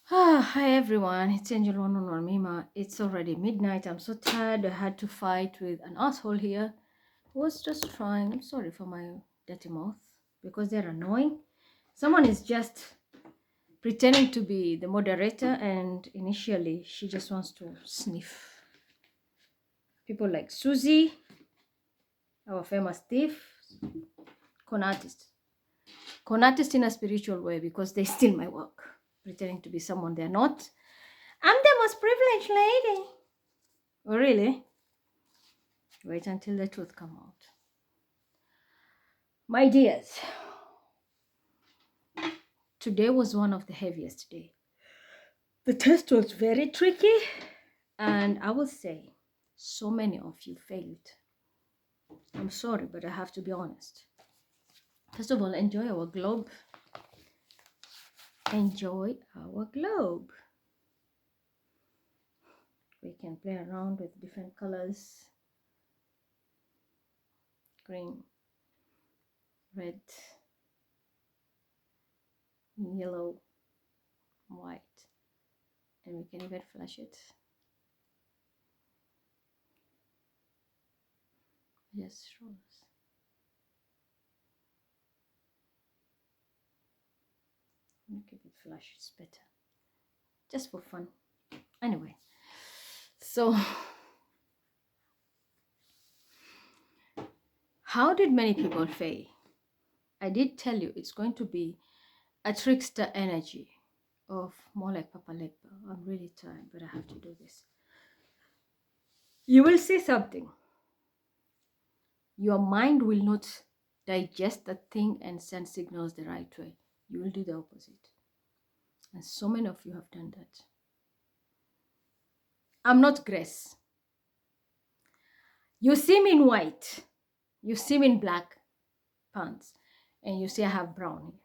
Hi everyone, it's Angel One on Mima. It's already midnight. I'm so tired. I had to fight with an asshole here who was just trying. I'm sorry for my dirty mouth because they're annoying. Someone is just pretending to be the moderator, and initially she just wants to sniff. People like Susie, our famous thief, con artist. Con artist in a spiritual way because they steal my work, pretending to be someone they're not. I'm the most privileged lady. Oh, really? Wait until the truth come out. My dears, today was one of the heaviest days. The test was very tricky, and I will say so many of you failed. I'm sorry, but I have to be honest. First of all, enjoy our globe. Enjoy our globe. We can play around with different colors. Green, red, yellow, white. And we can even flash it. Yes, sure. Make it flash, it's better. Just for fun. Anyway, so how did many people fail? I did tell you it's going to be a trickster energy of more like Papa Legba. I'm really tired, but I have to do this. You will see something. Your mind will not digest the thing and send signals the right way. You will do the opposite. And so many of you have done that. I'm not Grace. You see me in white. You see me in black pants. And you see I have brown hair.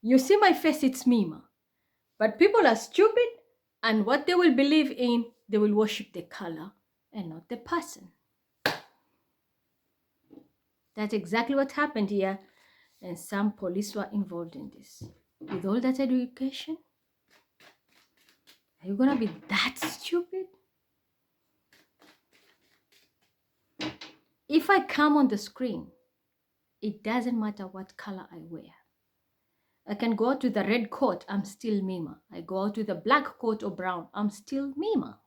You see my face, it's Mima. But people are stupid, and what they will believe in, they will worship the color and not the person. That's exactly what happened here, and some police were involved in this. With all that education, are you gonna be that stupid? If I come on the screen, it doesn't matter what color I wear. I can go out with a red coat, I'm still Mima. I go out with a black coat or brown, I'm still Mima.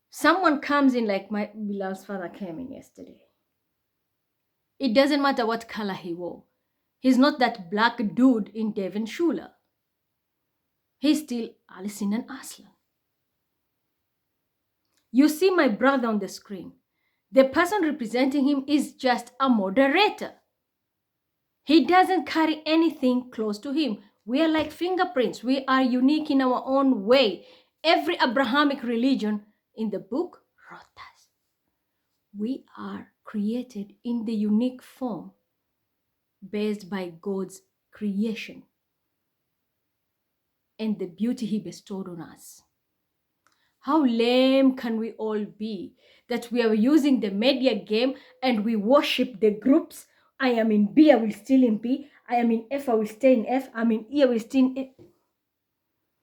Someone comes in like my Bilal's father came in yesterday. It doesn't matter what color he wore. He's not that black dude in Devon Schuler. He's still Alison and Aslan. You see my brother on the screen. The person representing him is just a moderator. He doesn't carry anything close to him. We are like fingerprints. We are unique in our own way. Every Abrahamic religion in the book wrote us. We are created in the unique form based by God's creation and the beauty he bestowed on us. How lame can we all be that we are using the media game and we worship the groups? I am in B, I will still in B. I am in F, I will stay in F. I'm in E, I will stay in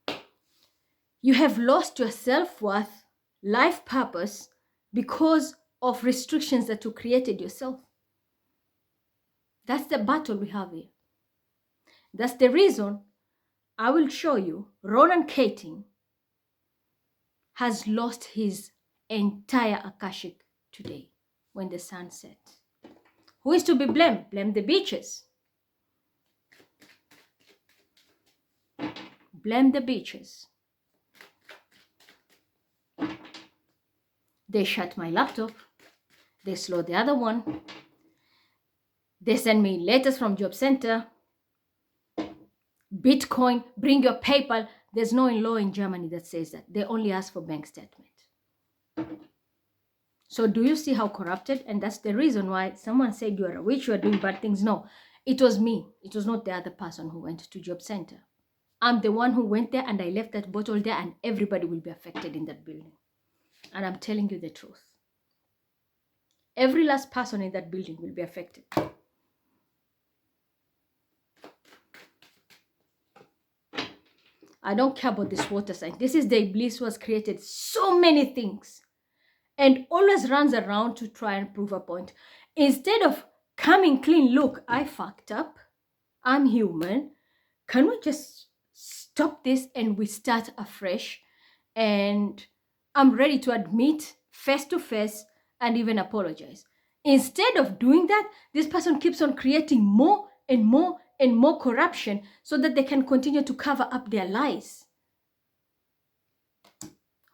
F. You have lost your self-worth, life purpose because of restrictions that you created yourself. That's the battle we have here. That's the reason I will show you Ronan Keating has lost his entire Akashic today when the sun set. Who is to be blamed? Blame the beaches. Blame the beaches. They shut my laptop. They slowed the other one. They send me letters from Job Center. Bitcoin, bring your PayPal. There's no law in Germany that says that. They only ask for bank statement. So do you see how corrupted? And that's the reason why someone said you are a witch, you are doing bad things. No, it was me. It was not the other person who went to Job Center. I'm the one who went there and I left that bottle there, and everybody will be affected in that building. And I'm telling you the truth. Every last person in that building will be affected. I don't care about this water sign. This is the Iblis who has created so many things and always runs around to try and prove a point. Instead of coming clean, look, I fucked up. I'm human. Can we just stop this and we start afresh? And I'm ready to admit face to face and even apologize. Instead of doing that, this person keeps on creating more and more and more corruption so that they can continue to cover up their lies.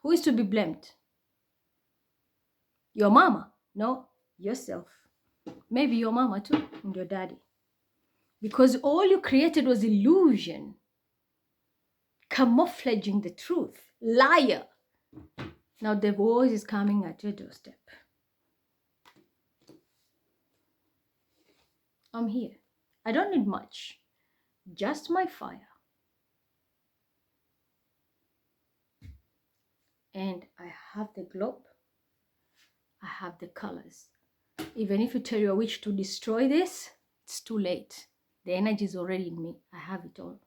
Who is to be blamed? Your mama? No, yourself. Maybe your mama too, and your daddy. Because all you created was illusion, camouflaging the truth. Liar. Now the voice is coming at your doorstep. I'm here. I don't need much, just my fire. And I have the globe. I have the colors. Even if you tell your witch to destroy this, it's too late. The energy is already in me. I have it all.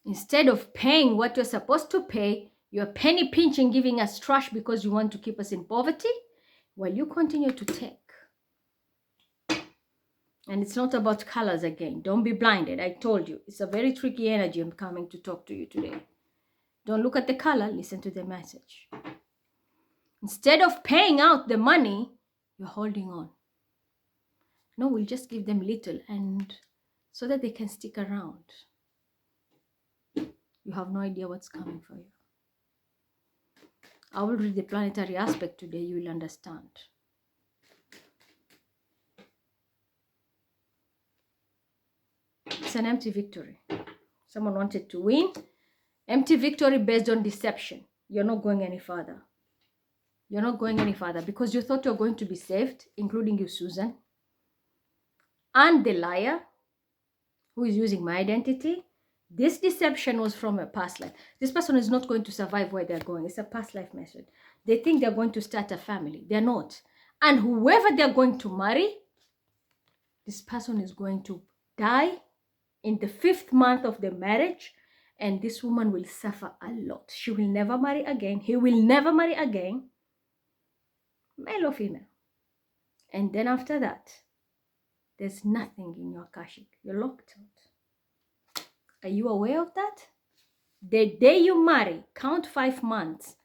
Instead of paying what you're supposed to pay, you're penny pinching, giving us trash because you want to keep us in poverty, while you continue to take. And it's not about colors again. Don't be blinded. I told you. It's a very tricky energy I'm coming to talk to you today. Don't look at the color. Listen to the message. Instead of paying out the money, you're holding on. No, we'll just give them little and so that they can stick around. You have no idea what's coming for you. I will read the planetary aspect today. You will understand. It's an empty victory. Someone wanted to win. Empty victory based on deception. You're not going any further. You're not going any further because you thought you're going to be saved, including you, Susan. And the liar who is using my identity. This deception was from a past life. This person is not going to survive where they're going. It's a past life method. They think they're going to start a family. They're not. And whoever they're going to marry, this person is going to die in the 5th month of the marriage. And this woman will suffer a lot. She will never marry again. He will never marry again. Male or female. And then after that, there's nothing in your Akashic. You're locked out. Are you aware of that? The day you marry, count 5 months,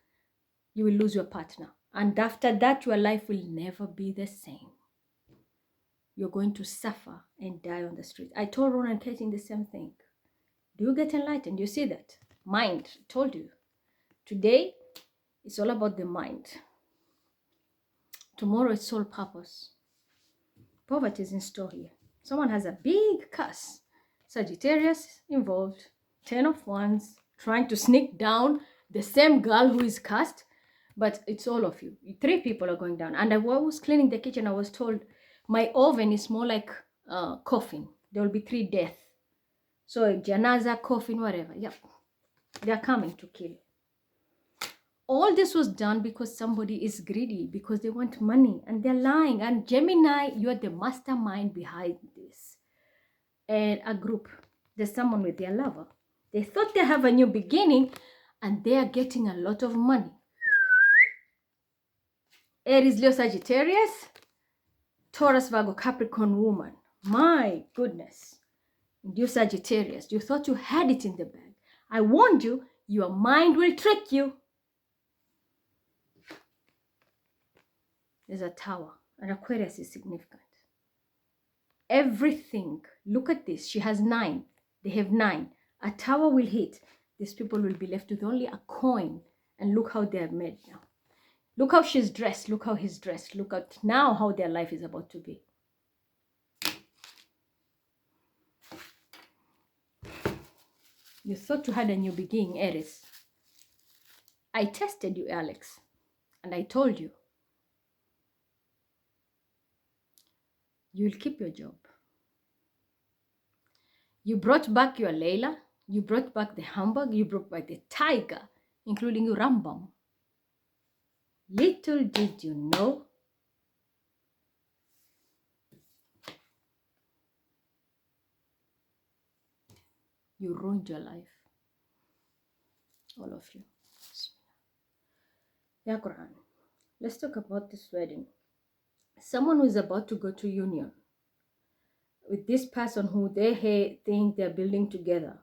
you will lose your partner. And after that, your life will never be the same. You're going to suffer and die on the street. I told Ron and Katie the same thing. Do you get enlightened? You see that? Mind. I told you. Today, it's all about the mind. Tomorrow, it's all purpose. Poverty is in store here. Someone has a big curse. Sagittarius involved. 10 of Wands. Trying to sneak down the same girl who is cursed. But it's all of you. 3 people are going down. And I was cleaning the kitchen. I was told my oven is more like a coffin. There will be 3 deaths. So a janaza, coffin, whatever. Yep. They are coming to kill. All this was done because somebody is greedy, because they want money and they're lying. And Gemini, you're the mastermind behind this. And a group, there's someone with their lover. They thought they have a new beginning and they are getting a lot of money. Aries, Leo, Sagittarius, Taurus, Virgo, Capricorn woman. My goodness. You Sagittarius, you thought you had it in the bag. I warned you, your mind will trick you. There's a tower, and Aquarius is significant. Everything, look at this, she has 9. They have 9. A tower will hit. These people will be left with only a coin. And look how they're made now. Look how she's dressed. Look how he's dressed. Look at now how their life is about to be. You thought you had a new beginning, Aries. I tested you, Alex. And I told you. You'll keep your job. You brought back your Layla. You brought back the Hamburg. You brought back the Tiger, including your Rambam. Little did you know You ruined your life. All of you. Ya Quran. Let's talk about this wedding. Someone who is about to go to union with this person who they think they're building together.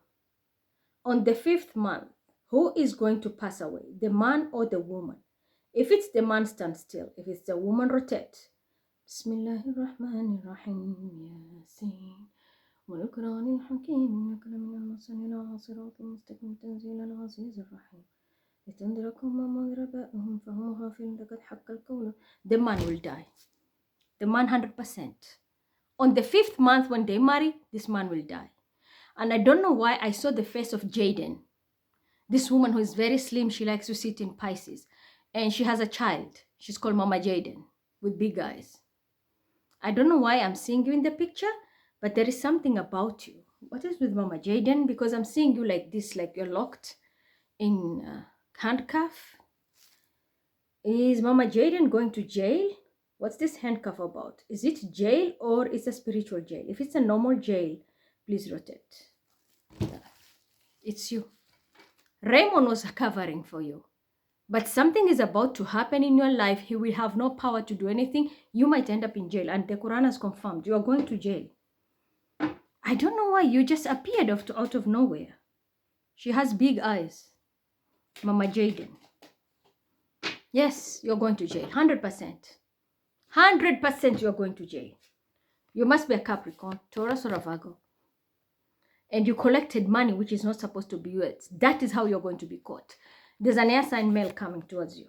On the 5th month, who is going to pass away? The man or the woman? If it's the man, stand still. If it's the woman, rotate. Bismillahirrahmanirrahim. Yasin. والقرآن الحكيم إنك لمن المرسلين على صراط مستقيم تنزيل العزيز الرحيم لتنذر قوما ما أنذر آباءهم فهم غافلون لقد حق القول. The man will die. The man 100%. On the 5th month when they marry, this man will die. And I don't know why I saw the face of Jaden. This woman who is very slim, she likes to sit in Pisces. And she has a child. She's called Mama Jaden with big eyes. I don't know why I'm seeing you in the picture, but there is something about you. What is with Mama Jaden? Because I'm seeing you like this, like you're locked in handcuff. Is Mama Jaden going to jail? What's this handcuff about? Is it jail or is a spiritual jail? If it's a normal jail, please rotate. It's you. Raymond was covering for you. But something is about to happen in your life. He will have no power to do anything. You might end up in jail. And the Quran has confirmed you are going to jail. I don't know why you just appeared out of nowhere. She has big eyes. Mama Jaden. Yes, you're going to jail. 100%. 100% you're going to jail. You must be a Capricorn, Taurus or a Virgo. And you collected money which is not supposed to be yours. That is how you're going to be caught. There's an air sign male coming towards you.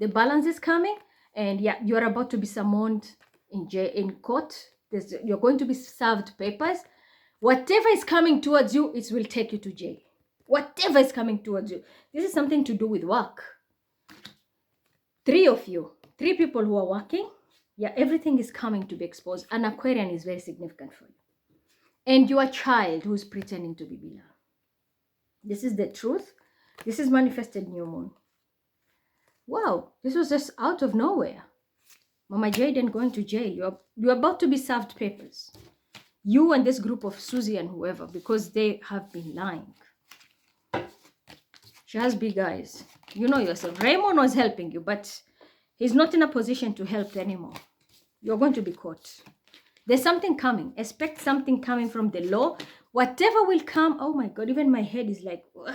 The balance is coming, and yeah, you're about to be summoned in jail, in court. You're going to be served papers. Whatever is coming towards you, it will take you to jail. Whatever is coming towards you. This is something to do with work. 3 of you, 3 people who are working, yeah, everything is coming to be exposed. An Aquarian is very significant for you. And your child who's pretending to be Bila. This is the truth. This is manifested new moon. Wow, this was just out of nowhere. Mama Jaden going to jail. You're about to be served papers. You and this group of Susie and whoever, because they have been lying. She has big eyes. You know yourself. Raymond was helping you, but he's not in a position to help anymore. You're going to be caught. There's something coming. Expect something coming from the law. Whatever will come, oh my God, even my head is like, ugh.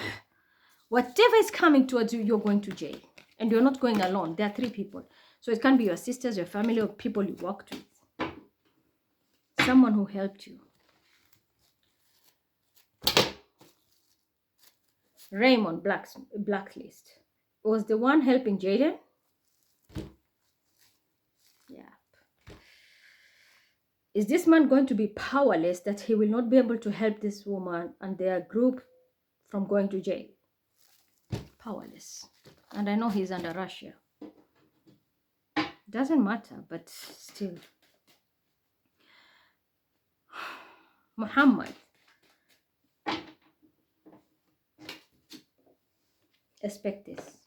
Whatever is coming towards you, you're going to jail. And you're not going alone. There are 3 people. So it can be your sisters, your family, or people you worked with. Someone who helped you. Raymond, blacklist. Was the one helping Jaden? Yeah. Is this man going to be powerless that he will not be able to help this woman and their group from going to jail? Powerless. And I know he's under Russia. Doesn't matter, but still. Mohamed. Expect this.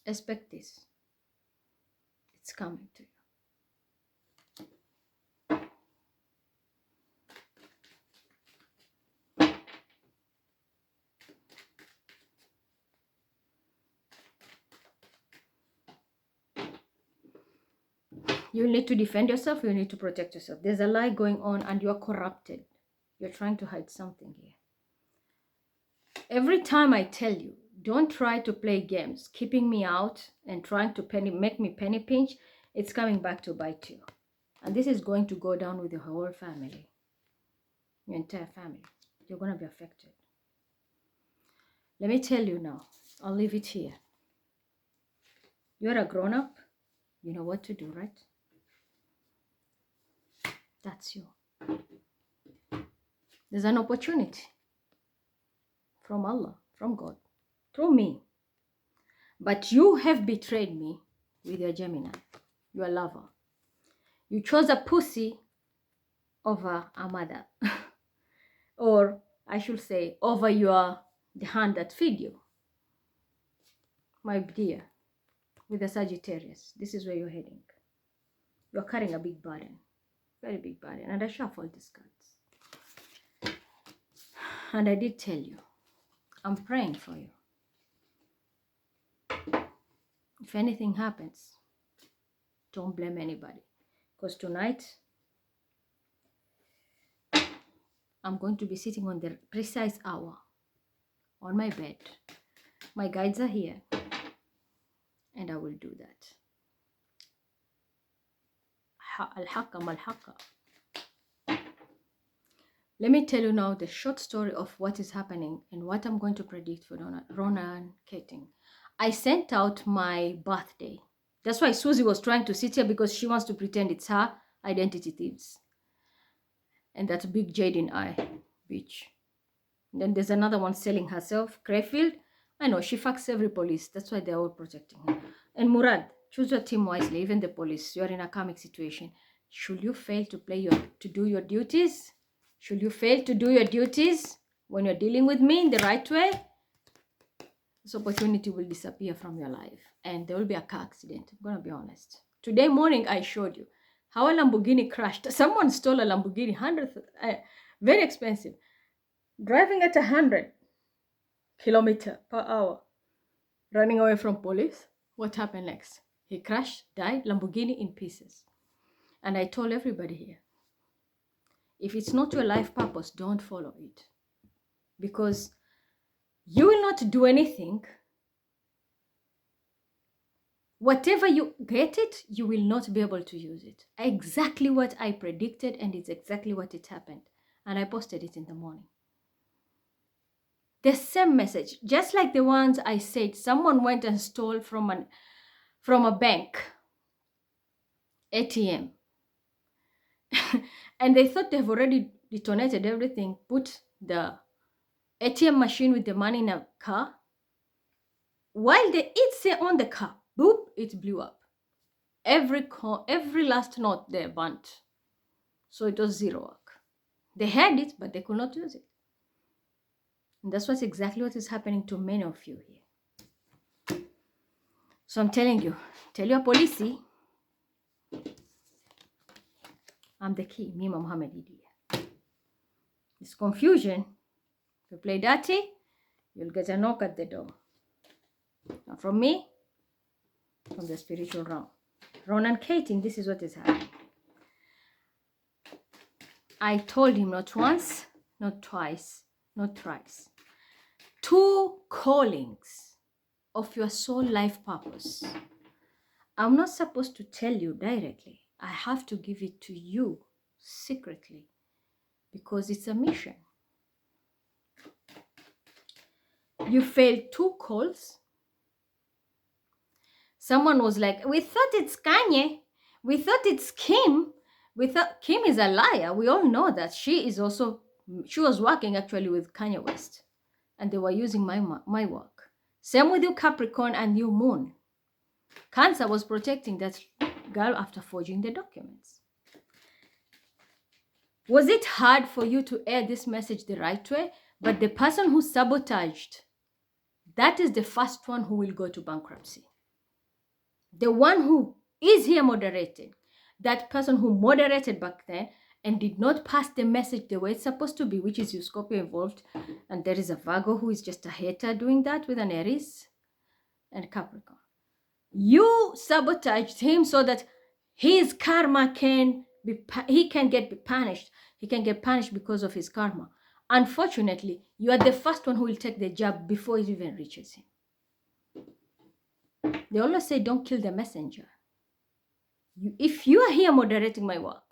Expect this. It's coming to you. You need to defend yourself. You need to protect yourself. There's a lie going on and you're corrupted. You're trying to hide something here. Every time I tell you, don't try to play games, keeping me out and trying to make me penny pinch, it's coming back to bite you. And this is going to go down with your whole family. Your entire family. You're going to be affected. Let me tell you now. I'll leave it here. You're a grown-up. You know what to do, right? That's you. There's an opportunity from Allah, from God, through me. But you have betrayed me with your Gemini, your lover. You chose a pussy over a mother. Or I should say, over the hand that feed you. My dear, with a Sagittarius, this is where you're heading. You're carrying a big burden. very big burden. And I shuffled these cards. And I did tell you, I'm praying for you. If anything happens, don't blame anybody. Because tonight, I'm going to be sitting on the precise hour on my bed. My guides are here. And I will do that. Al-Haqqa mal-Haqqa. Let me tell you now the short story of what is happening and what I'm going to predict for Rona and Keating. I sent out my birthday. That's why Susie was trying to sit here, because she wants to pretend it's her identity thieves. And that big jade in eye, bitch. And then there's another one selling herself, Crayfield. I know, she fucks every police. That's why they're all protecting her. And Murad, choose your team wisely, even the police. You're in a karmic situation. Should you fail to do your duties? Should you fail to do your duties when you're dealing with me in the right way? This opportunity will disappear from your life. And there will be a car accident. I'm going to be honest. Today morning, I showed you how a Lamborghini crashed. Someone stole a Lamborghini, very expensive. Driving at 100 kilometers per hour. Running away from police. What happened next? He crashed, died, Lamborghini in pieces. And I told everybody here, if it's not your life purpose, don't follow it. Because you will not do anything. Whatever you get it, you will not be able to use it. Exactly what I predicted, and it's exactly what it happened. And I posted it in the morning. The same message, just like the ones I said, someone went and stole from a bank ATM. And they thought they've already detonated everything, put the ATM machine with the money in a car. While it's on the car, boop, it blew up. Every last note they burnt. So it was zero work. They had it, but they could not use it. And that's exactly what is happening to many of you here. So I'm telling you, tell your police, I'm the key, me Mohamed Idi. This confusion, if you play dirty, you'll get a knock at the door. Not from me, from the spiritual realm. Ron and Katie, this is what is happening. I told him not once, not twice, not thrice. 2 callings of your soul life purpose. I'm not supposed to tell you directly. I have to give it to you secretly, because it's a mission. You failed 2 calls. Someone was like, we thought it's Kanye. We thought it's Kim. We thought Kim is a liar. We all know that. She was working actually with Kanye West. And they were using my work. Same with you, Capricorn and you, Moon. Cancer was protecting that girl after forging the documents. Was it hard for you to air this message the right way? But the person who sabotaged, that is the first one who will go to bankruptcy. The one who is here moderating, that person who moderated back then and did not pass the message the way it's supposed to be, which is you Scorpio involved, and there is a Virgo who is just a hater doing that with an Aries and Capricorn. You sabotaged him so that his karma can get punished. He can get punished because of his karma. Unfortunately, you are the first one who will take the jab before it even reaches him. They always say, don't kill the messenger. If you are here moderating my work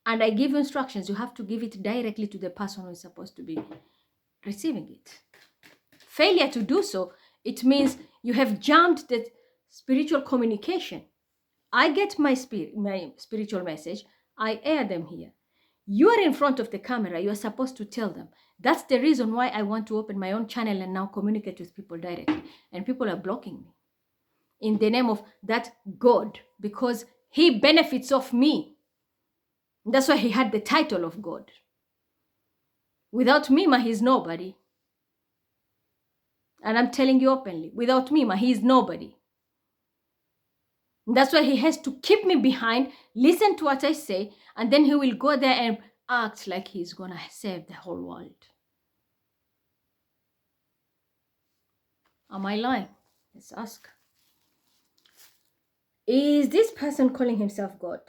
and I give instructions, you have to give it directly to the person who is supposed to be receiving it. Failure to do so, it means you have jammed the spiritual communication. I get my spiritual message, I air them here. You are in front of the camera, you are supposed to tell them. That's the reason why I want to open my own channel and now communicate with people directly. And people are blocking me in the name of that God, because he benefits off me. That's why he had the title of God. Without Mima, he's nobody. And I'm telling you openly, without Mima, he's nobody. That's why he has to keep me behind, listen to what I say, and then he will go there and act like he's going to save the whole world. Am I lying? Let's ask. Is this person calling himself God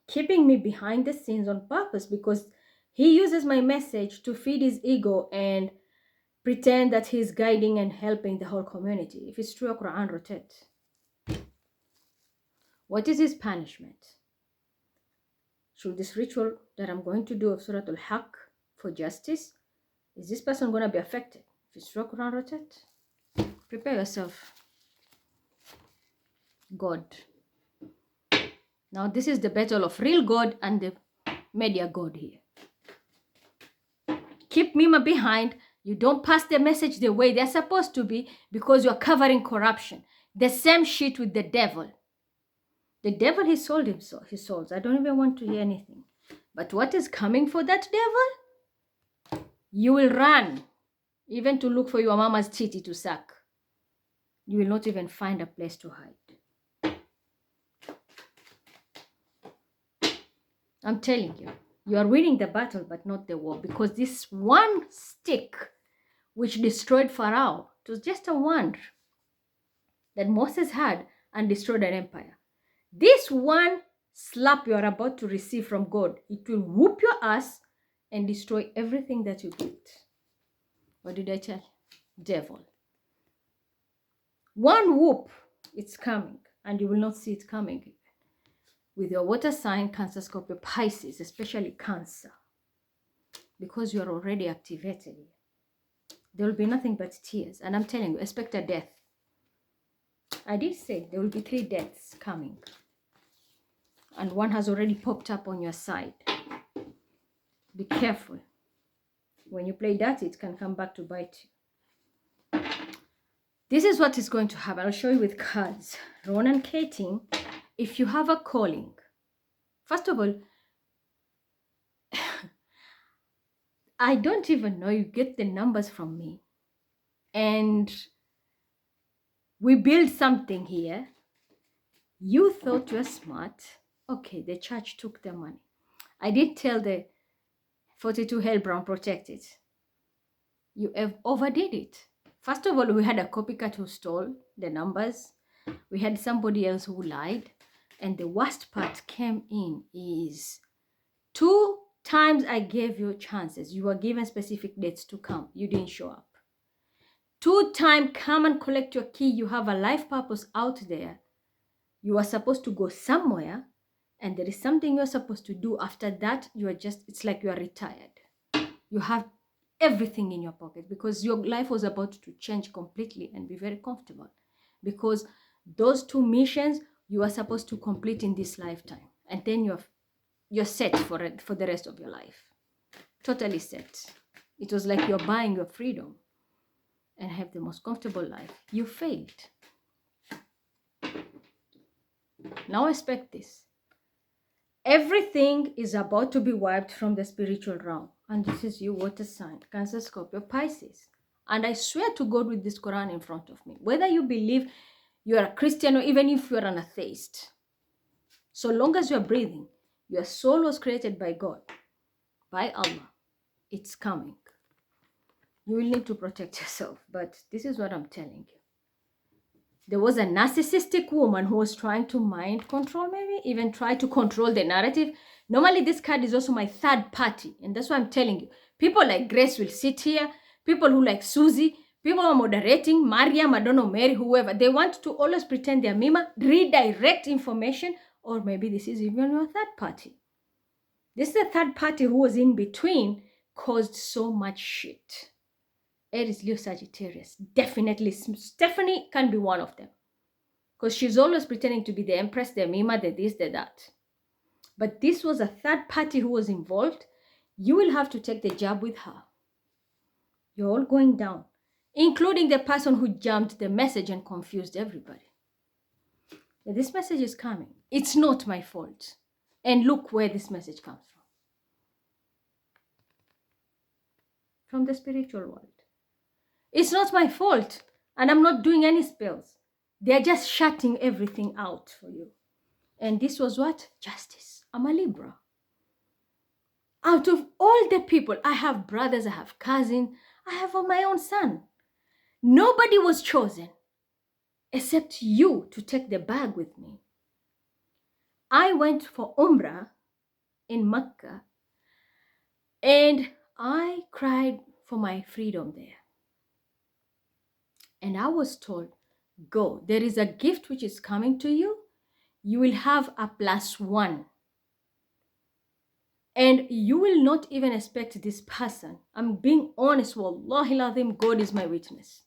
keeping me behind the scenes on purpose because he uses my message to feed his ego and pretend that he's guiding and helping the whole community? If it's true, Quran rotate. What is his punishment? Should this ritual that I'm going to do of Surah Al-Haqq for justice, is this person going to be affected? If it's true, Quran rotate. Prepare yourself. God. Now this is the battle of real God and the media God here. Keep Mima behind. You don't pass the message the way they're supposed to be because you're covering corruption. The same shit with the devil. The devil, he sold his souls. I don't even want to hear anything. But what is coming for that devil? You will run, even to look for your mama's titty to suck. You will not even find a place to hide. I'm telling you, you are winning the battle, but not the war. Because this one stick, which destroyed Pharaoh, it was just a wand that Moses had and destroyed an empire. This one slap you are about to receive from God, it will whoop your ass and destroy everything that you built. What did I tell you? Devil. One whoop, it's coming, and you will not see it coming. With your water sign, Cancer, Scorpio, Pisces, especially Cancer, because you are already activated. There will be nothing but tears, and I'm telling you, expect a death. I did say there will be 3 deaths coming. And one has already popped up on your side. Be careful. When you play dirty, it can come back to bite you. This is what is going to happen. I'll show you with cards. Ron and Katie, if you have a calling, first of all, I don't even know, you get the numbers from me. And we build something here. You thought you were smart. Okay, the church took the money. I did tell the 42 Hell Brown protect it. You have overdid it. First of all, we had a copycat who stole the numbers. We had somebody else who lied. And the worst part came in is 2 times I gave you chances. You were given specific dates to come. You didn't show up. 2 times, come and collect your key. You have a life purpose out there. You are supposed to go somewhere, and there is something you're supposed to do. After that, you are just, it's like you are retired. You have everything in your pocket because your life was about to change completely and be very comfortable. Because those 2 missions you are supposed to complete in this lifetime. And then you're set for it for the rest of your life. Totally set. It was like you're buying your freedom and have the most comfortable life. You failed. Now expect this. Everything is about to be wiped from the spiritual realm. And this is you, water sign, Cancer, Scorpio, Pisces. And I swear to God with this Quran in front of me, whether you believe you are a Christian or even if you are an atheist, so long as you are breathing, your soul was created by God, by Allah. It's coming. You will need to protect yourself. But this is what I'm telling you. There was a narcissistic woman who was trying to mind control, maybe even try to control the narrative. Normally, this card is also my third party. And that's why I'm telling you. People like Grace will sit here. People who like Susie. People who are moderating. Maria, Madonna, Mary, whoever. They want to always pretend they're Mima. Redirect information. Or maybe this is even your third party. This is the third party who was in between. Caused so much shit. Aries, Leo, Sagittarius. Definitely. Stephanie can be one of them. Because she's always pretending to be the Empress, the Mima, the this, the that. But this was a third party who was involved. You will have to take the jab with her. You're all going down. Including the person who jumped the message and confused everybody. This message is coming. It's not my fault. And look where this message comes from. From the spiritual world. It's not my fault, and I'm not doing any spells. They're just shutting everything out for you. And this was what? Justice. I'm a Libra. Out of all the people, I have brothers, I have cousins, I have my own son. Nobody was chosen except you to take the bag with me. I went for Umrah in Mecca and I cried for my freedom there. And I was told, go, there is a gift which is coming to you. You will have a +1. And you will not even expect this person. I'm being honest, wallahi lazim, God is my witness.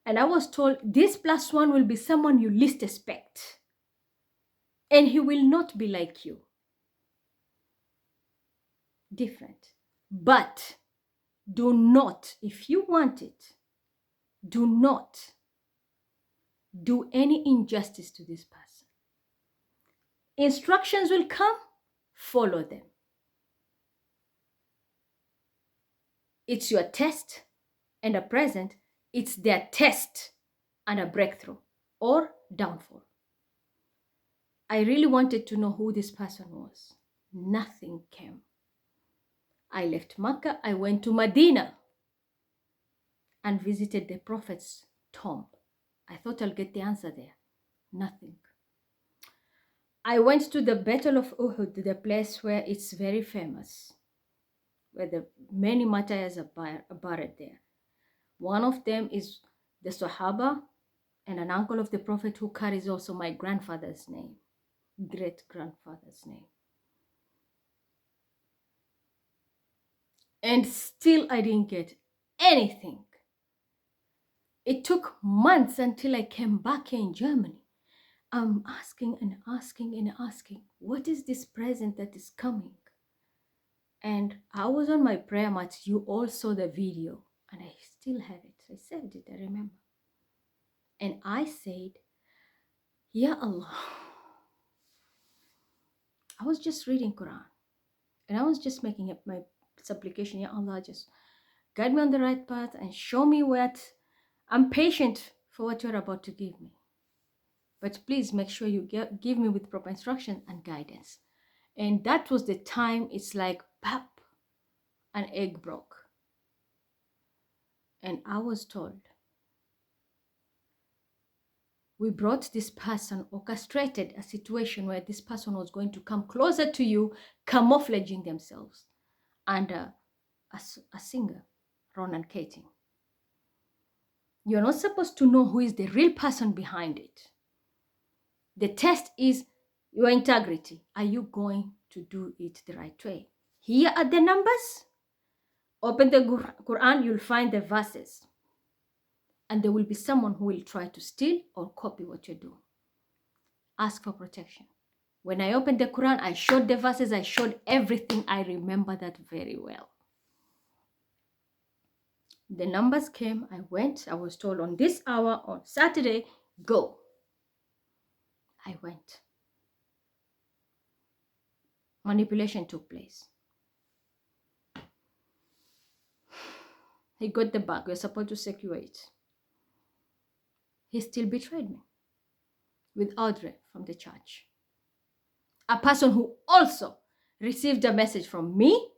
And I was told this +1 will be someone you least expect. And he will not be like you. Different. But do not, if you want it, do not do any injustice to this person. Instructions will come, follow them. It's your test and a present. It's their test and a breakthrough or downfall. I really wanted to know who this person was. Nothing came. I left Mecca. I went to Medina and visited the Prophet's tomb. I thought I'll get the answer there. Nothing. I went to the Battle of Uhud, the place where it's very famous, where the many martyrs are buried there. One of them is the Sahaba and an uncle of the Prophet who carries also my grandfather's name, great-grandfather's name. And still I didn't get anything. It took months until I came back here in Germany. I'm asking and asking and asking, what is this present that is coming? And I was on my prayer mat. You all saw the video and I still have it. I saved it, I remember. And I said, Ya Allah. I was just reading Quran and I was just making up my supplication. Ya Allah, just guide me on the right path and show me what I'm patient for what you're about to give me. But please make sure you give me with proper instruction and guidance. And that was the time it's like, pop, an egg broke. And I was told, we brought this person, orchestrated a situation where this person was going to come closer to you, camouflaging themselves under a singer, Ronan Keating. You're not supposed to know who is the real person behind it. The test is your integrity. Are you going to do it the right way? Here are the numbers. Open the Quran, you'll find the verses. And there will be someone who will try to steal or copy what you do. Ask for protection. When I opened the Quran, I showed the verses, I showed everything. I remember that very well. The numbers came, I went, I was told on this hour on Saturday, go. I went. Manipulation took place. He got the bag. We're supposed to secure it. He still betrayed me with Audrey from the church. A person who also received a message from me.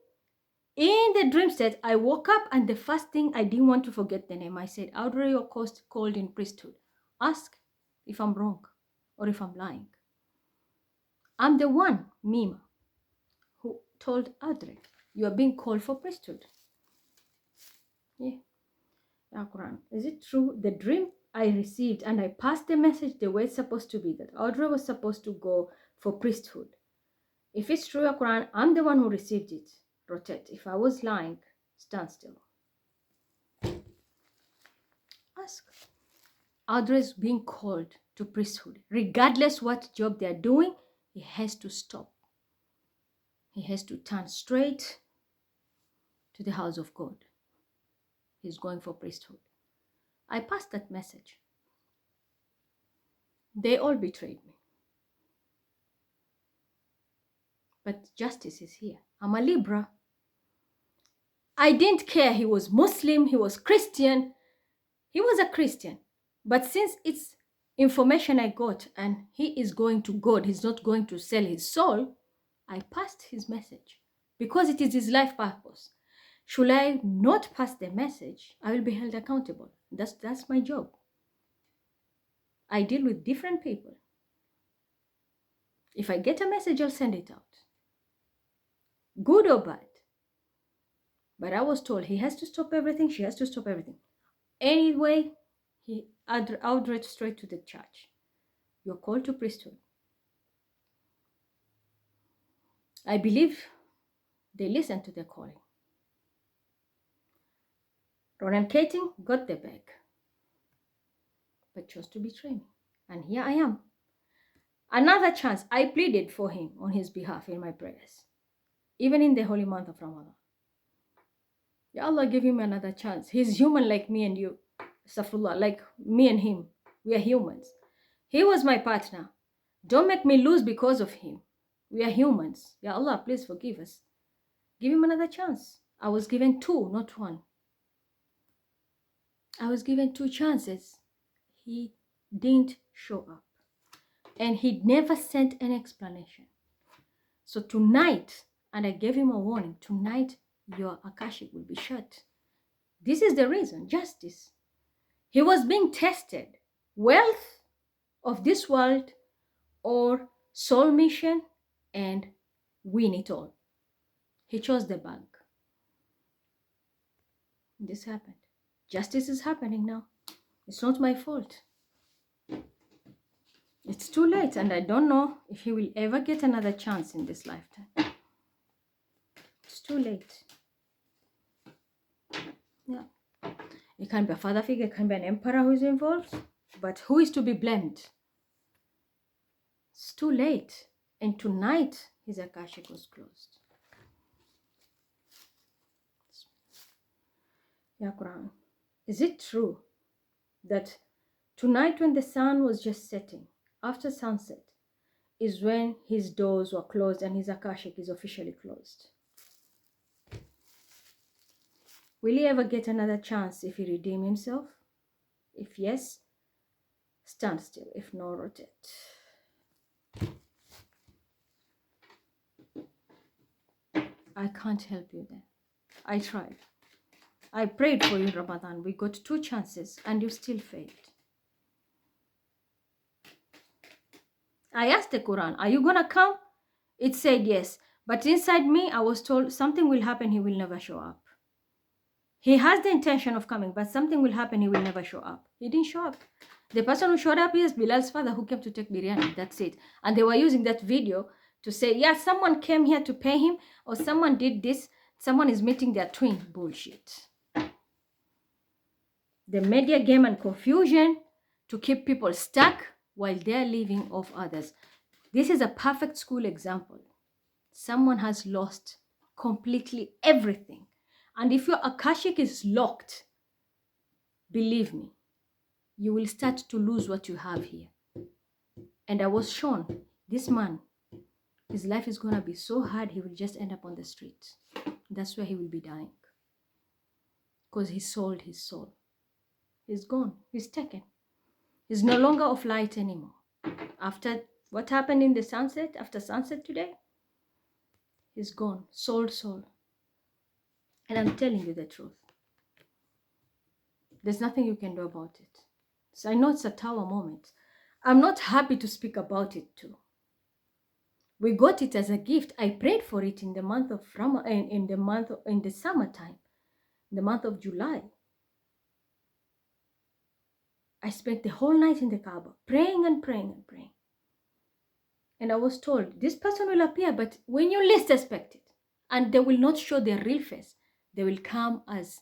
In the dream state, I woke up and the first thing, I didn't want to forget the name. I said, Audrey, you're called in priesthood. Ask if I'm wrong or if I'm lying. I'm the one, Mima, who told Audrey, you are being called for priesthood. Yeah. Quran. Is it true? The dream I received and I passed the message the way it's supposed to be, that Audrey was supposed to go for priesthood. If it's true, Quran, I'm the one who received it. Rotate. If I was lying, stand still. Ask. Audrey is being called to priesthood. Regardless what job they're doing, he has to stop. He has to turn straight to the house of God. He's going for priesthood. I passed that message. They all betrayed me. But justice is here. I'm a Libra. I didn't care. He was Muslim, he was Christian. He was a Christian. But since it's information I got, and he is going to God, he's not going to sell his soul, I passed his message because it is his life purpose. Should I not pass the message, I will be held accountable. That's my job. I deal with different people. If I get a message, I'll send it out, good or bad. But I was told he has to stop everything, she has to stop everything. Anyway, he outright straight to the church. You're called to priesthood. I believe they listened to their calling. Ronan Keating got the bag, but chose to betray me. And here I am. Another chance. I pleaded for him on his behalf in my prayers, even in the holy month of Ramadan. Ya Allah, give him another chance. He's human like me and you. Astaghfirullah, like me and him. We are humans. He was my partner. Don't make me lose because of him. We are humans. Ya Allah, please forgive us. Give him another chance. I was given 2, not 1. I was given 2 chances. He didn't show up. And he never sent an explanation. So tonight, and I gave him a warning, tonight your Akashic will be shut. This is the reason, justice. He was being tested. Wealth of this world or soul mission, and win it all. He chose the bank. This happened. Justice is happening now. It's not my fault. It's too late, and I don't know if he will ever get another chance in this lifetime. It's too late. Yeah. It can be a father figure, it can be an emperor who is involved, but who is to be blamed? It's too late. And tonight, his Akashic was closed. Ya Quran, is it true that tonight when the sun was just setting, after sunset, is when his doors were closed and his Akashic is officially closed? Will he ever get another chance if he redeem himself? If yes, stand still. If no, rotate. I can't help you there. I tried. I prayed for you, Ramadan. We got 2 chances and you still failed. I asked the Quran, are you gonna come? It said yes. But inside me, I was told something will happen, he will never show up. He has the intention of coming, but something will happen, he will never show up. He didn't show up. The person who showed up is Bilal's father who came to take biryani. That's it. And they were using that video to say, yeah, someone came here to pay him, or someone did this, someone is meeting their twin. Bullshit. The media game and confusion to keep people stuck while they're living off others. This is a perfect school example. Someone has lost completely everything. And if your Akashic is locked, believe me, you will start to lose what you have here. And I was shown, this man, his life is going to be so hard, he will just end up on the streets. That's where he will be dying. Because he sold his soul. He's gone. He's taken. He's no longer of light anymore. After what happened in the sunset, after sunset today, he's gone. Sold soul. And I'm telling you the truth. There's nothing you can do about it. So I know it's a tower moment. I'm not happy to speak about it too. We got it as a gift. I prayed for it in the month of in the summertime, the month of July. I spent the whole night in the Kaaba, praying and praying and praying. And I was told, this person will appear, but when you least expect it, and they will not show their real face, they will come as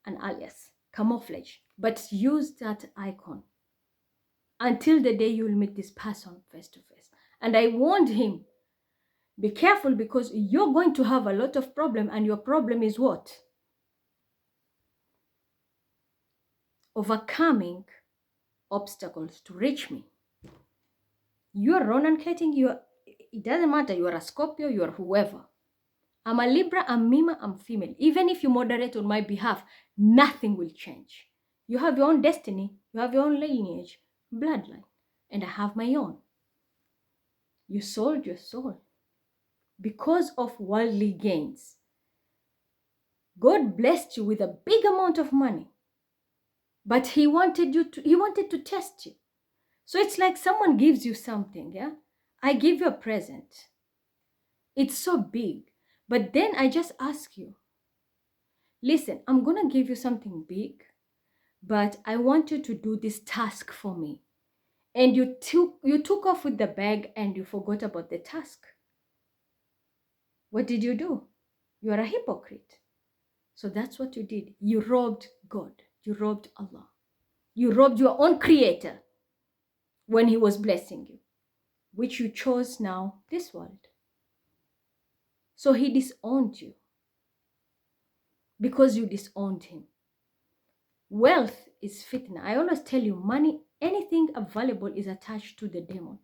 an alias, camouflage, but use that icon until the day you will meet this person face to face. And I warned him, be careful, because you're going to have a lot of problem, and your problem is what? Overcoming obstacles to reach me. You are Ronan Keating, it doesn't matter, you are a Scorpio, you are whoever. I'm a Libra, I'm Mima, I'm female. Even if you moderate on my behalf, nothing will change. You have your own destiny, you have your own lineage, bloodline, and I have my own. You sold your soul because of worldly gains. God blessed you with a big amount of money, but he wanted to test you. So it's like someone gives you something, yeah? I give you a present. It's so big. But then I just ask you, listen, I'm going to give you something big, but I want you to do this task for me. And you took off with the bag and you forgot about the task. What did you do? You are a hypocrite. So that's what you did. You robbed God. You robbed Allah. You robbed your own creator when he was blessing you, which you chose now this world. So he disowned you because you disowned him. Wealth is fitna. I always tell you, money, anything available is attached to the demon,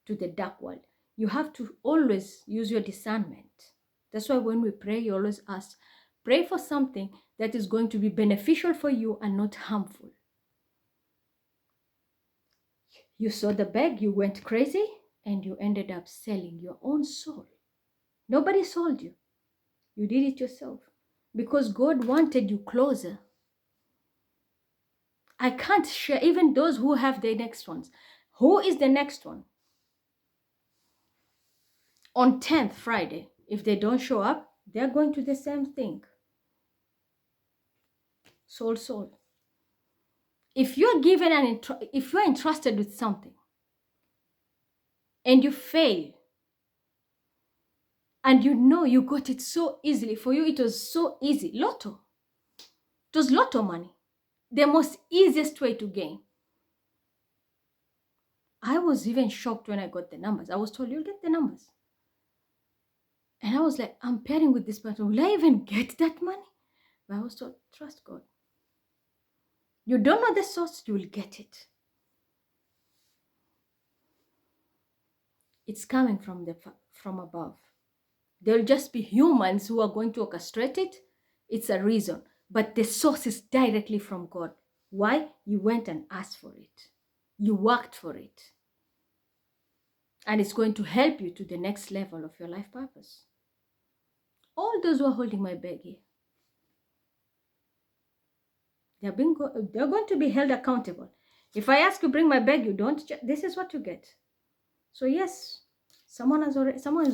to the dark world. You have to always use your discernment. That's why when we pray, you always ask, pray for something that is going to be beneficial for you and not harmful. You saw the bag, you went crazy, and you ended up selling your own soul. Nobody sold you. You did it yourself because God wanted you closer. I can't share even those who have the next ones. Who is the next one? On 10th Friday, if they don't show up, they're going to the same thing. Soul. If you're given if you're entrusted with something and you fail, and you know you got it so easily, for you it was so easy. Lotto. It was lotto money. The most easiest way to gain. I was even shocked when I got the numbers. I was told, you'll get the numbers. And I was like, I'm pairing with this person. Will I even get that money? But I was told, trust God. You don't know the source, you will get it. It's coming from above. There'll just be humans who are going to orchestrate it. It's a reason. But the source is directly from God. Why? You went and asked for it. You worked for it. And it's going to help you to the next level of your life purpose. All those who are holding my bag here, they're going to be held accountable. If I ask you bring my bag, you don't, this is what you get. So yes, someone is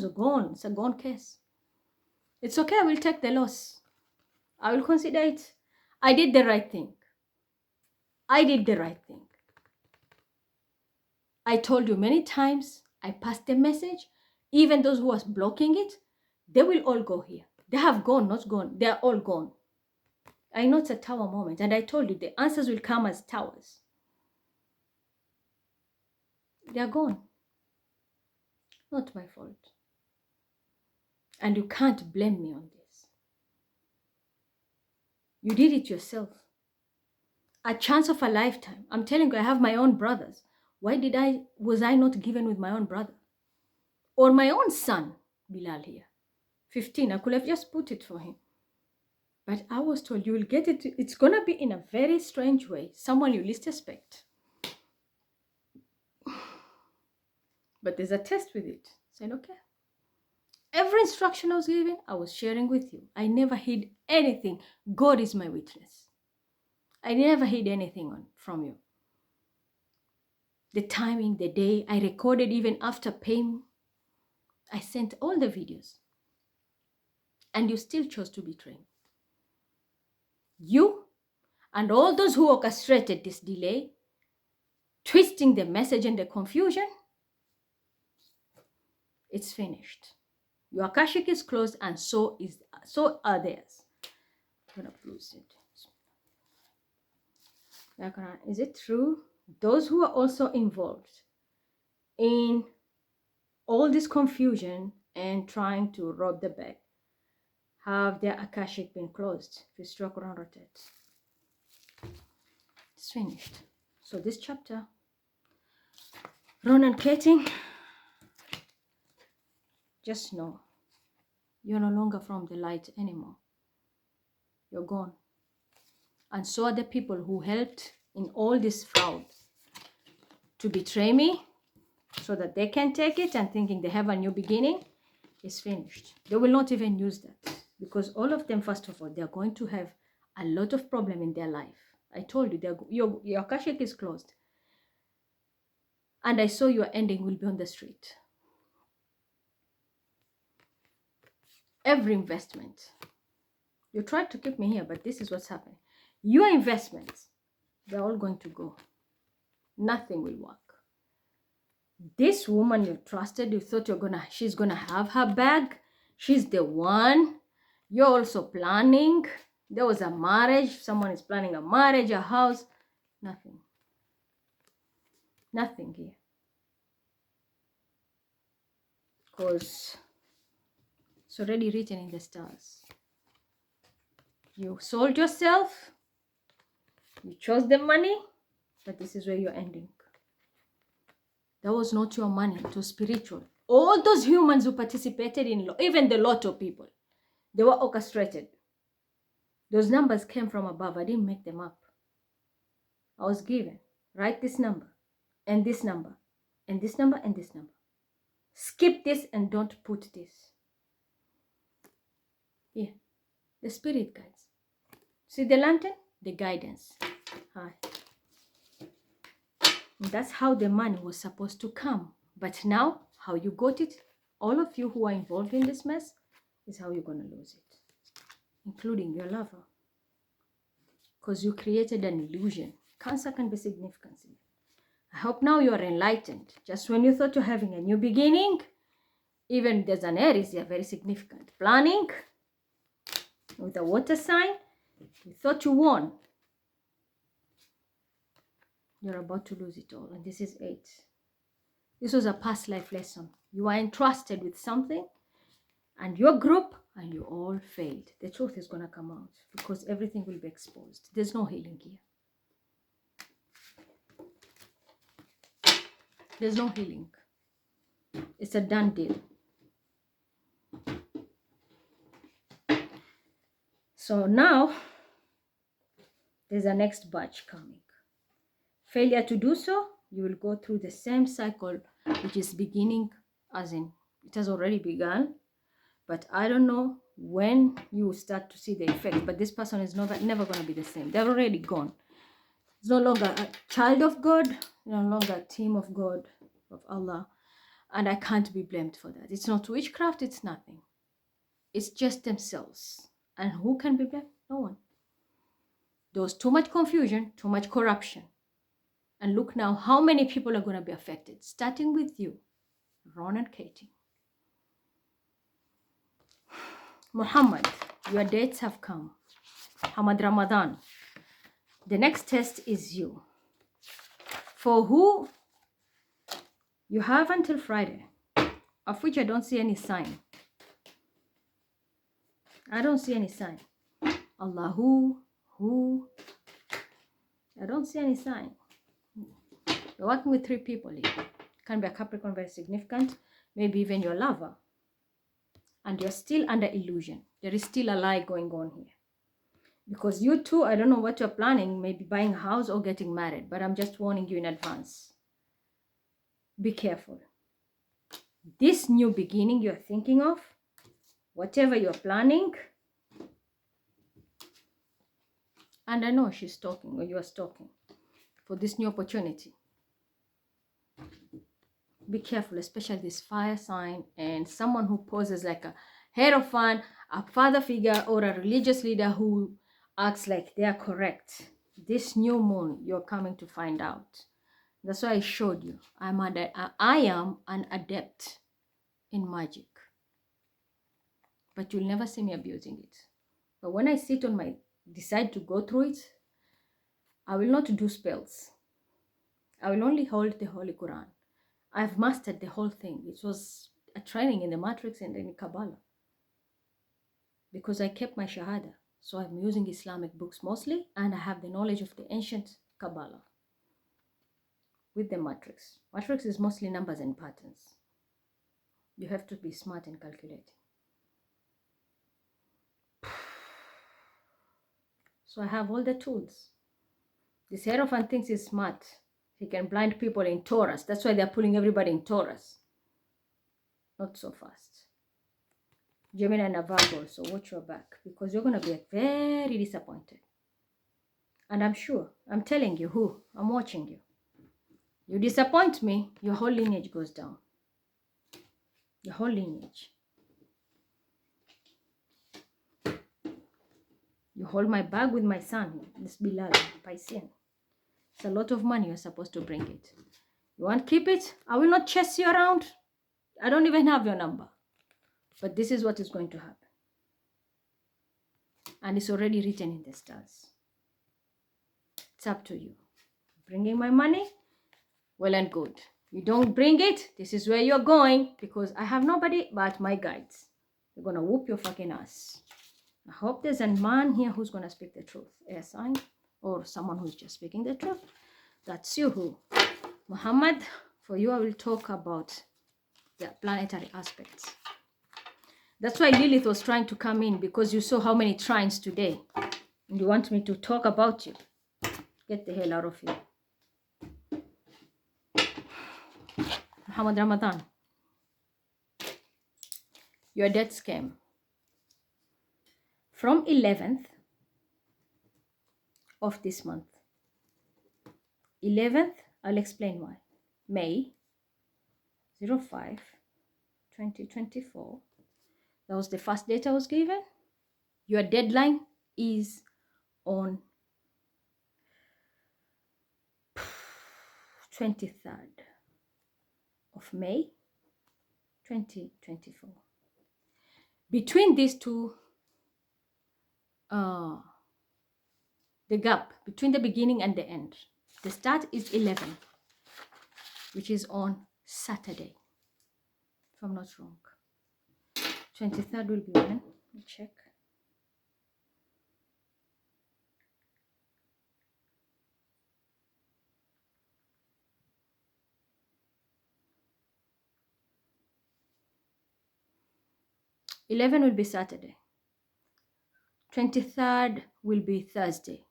gone. It's a gone case. It's okay, I will take the loss. I will consider it. I did the right thing. I did the right thing. I told you many times, I passed the message. Even those who was blocking it, they will all go here. They have gone, not gone. They are all gone. I know it's a tower moment. And I told you the answers will come as towers. They are gone. Not my fault. And you can't blame me on this. You did it yourself. A chance of a lifetime. I'm telling you, I have my own brothers. Why was I not given with my own brother? Or my own son, Bilal here. 15, I could have just put it for him. But I was told you will get it. It's going to be in a very strange way. Someone you least expect. But there's a test with it. I said, okay. Every instruction I was given, I was sharing with you. I never hid anything. God is my witness. I never hid anything from you. The timing, the day, I recorded even after paying. I sent all the videos. And you still chose to betray me. You and all those who orchestrated this delay, twisting the message and the confusion, it's finished. Your Akashic is closed, and so are theirs. I'm gonna close it. Is it true? Those who are also involved in all this confusion and trying to rob the bag, have their Akashic been closed? If you struck around rotate, it's finished. So this chapter, Ron and Katie, just know you're no longer from the light anymore. You're gone. And so are the people who helped in all this fraud. to betray me so that they can take it and thinking they have a new beginning is finished. They will not even use that because all of them, first of all, they're going to have a lot of problem in their life. I told you, your kashik is closed. And I saw your ending will be on the street. Every investment. You tried to keep me here, but this is what's happening. Your investments, they're all going to go. Nothing will work. This woman you trusted, you thought she's gonna have her bag. She's the one. You're also planning. There was a marriage. Someone is planning a marriage, a house. Nothing. Nothing here. Because it's already written in the stars. You sold yourself. You chose the money. But this is where you're ending. That was not your money. It was spiritual. All those humans who participated in, even the lotto people, they were orchestrated. Those numbers came from above. I didn't make them up. I was given. Write this number, and this number, and this number, and this number. Skip this and don't put this. Here. The spirit guides. See the lantern? The guidance. Hi. That's how the money was supposed to come. But now, how you got it, all of you who are involved in this mess, is how you're going to lose it. Including your lover. Because you created an illusion. Cancer can be significant. I hope now you are enlightened. Just when you thought you're having a new beginning, even there's an Aries here, very significant. Planning with a water sign, you thought you won. You're about to lose it all. And this is 8. This was a past life lesson. You are entrusted with something and your group and you all failed. The truth is going to come out because everything will be exposed. There's no healing here. There's no healing. It's a done deal. So now, there's a next batch coming. Failure to do so, you will go through the same cycle, which is beginning, as in, it has already begun. But I don't know when you will start to see the effect. But this person is never going to be the same. They're already gone. It's no longer a child of God, no longer a team of God, of Allah. And I can't be blamed for that. It's not witchcraft, it's nothing. It's just themselves. And who can be blamed? No one. There was too much confusion, too much corruption. And look now how many people are going to be affected, starting with you, Ron and Katie. Mohamed, your dates have come. Hamad Ramadan. The next test is you. For who you have until Friday, of which I don't see any sign. I don't see any sign. Allahu, who? I don't see any sign. You're working with 3 people here. Can be a Capricorn, very significant. Maybe even your lover. And you're still under illusion. There is still a lie going on here. Because you two, I don't know what you're planning. Maybe buying a house or getting married. But I'm just warning you in advance. Be careful. This new beginning you're thinking of, whatever you're planning, and I know she's talking or you're talking for this new opportunity. Be careful, especially this fire sign and someone who poses like a hierophant, a father figure, or a religious leader who acts like they are correct. This new moon, you're coming to find out. That's why I showed you. I am an adept in magic. But you'll never see me abusing it. But when I decide to go through it, I will not do spells. I will only hold the Holy Quran. I've mastered the whole thing. It was a training in the Matrix and in Kabbalah. Because I kept my Shahada. So I'm using Islamic books mostly. And I have the knowledge of the ancient Kabbalah. With the Matrix. Matrix is mostly numbers and patterns. You have to be smart and calculating. So I have all the tools. This Hierophant thinks he's smart. He can blind people in Taurus. That's why they're pulling everybody in Taurus. Not so fast. Gemini and Virgo, so watch your back because you're going to be very disappointed. And I'm sure, I'm telling you who, I'm watching you. You disappoint me, your whole lineage goes down. Your whole lineage. You hold my bag with my son, this Bilal, Piscean. It's a lot of money, you're supposed to bring it. You want to keep it? I will not chase you around. I don't even have your number. But this is what is going to happen. And it's already written in the stars. It's up to you. Bringing my money? Well and good. You don't bring it, this is where you're going, because I have nobody but my guides. They're going to whoop your fucking ass. I hope there's a man here who's going to speak the truth. Air sign, or someone who's just speaking the truth. That's you who. Mohamed, for you I will talk about the planetary aspects. That's why Lilith was trying to come in, because you saw how many trines today. And you want me to talk about you. Get the hell out of here. Mohamed Ramadan. Your death came from 11th of this month. 11th, I'll explain why. May 05, 2024. That was the first date I was given. Your deadline is on 23rd of May 2024. Between these two, the gap between the beginning and the end, the start is 11, which is on Saturday, if I'm not wrong. 23rd will be when? Let me check. '11 will be Saturday. 23rd will be Thursday.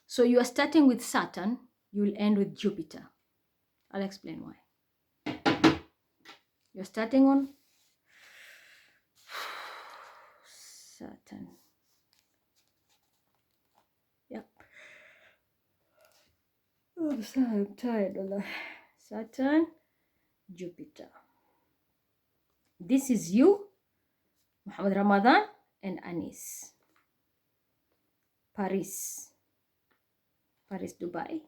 So you are starting with Saturn, you will end with Jupiter. I'll explain why. You're starting on Saturn. Yep. Oh, I'm tired of that. Saturn, Jupiter. This is you, Mohamed Ramadan, and Anis. Paris, Dubai,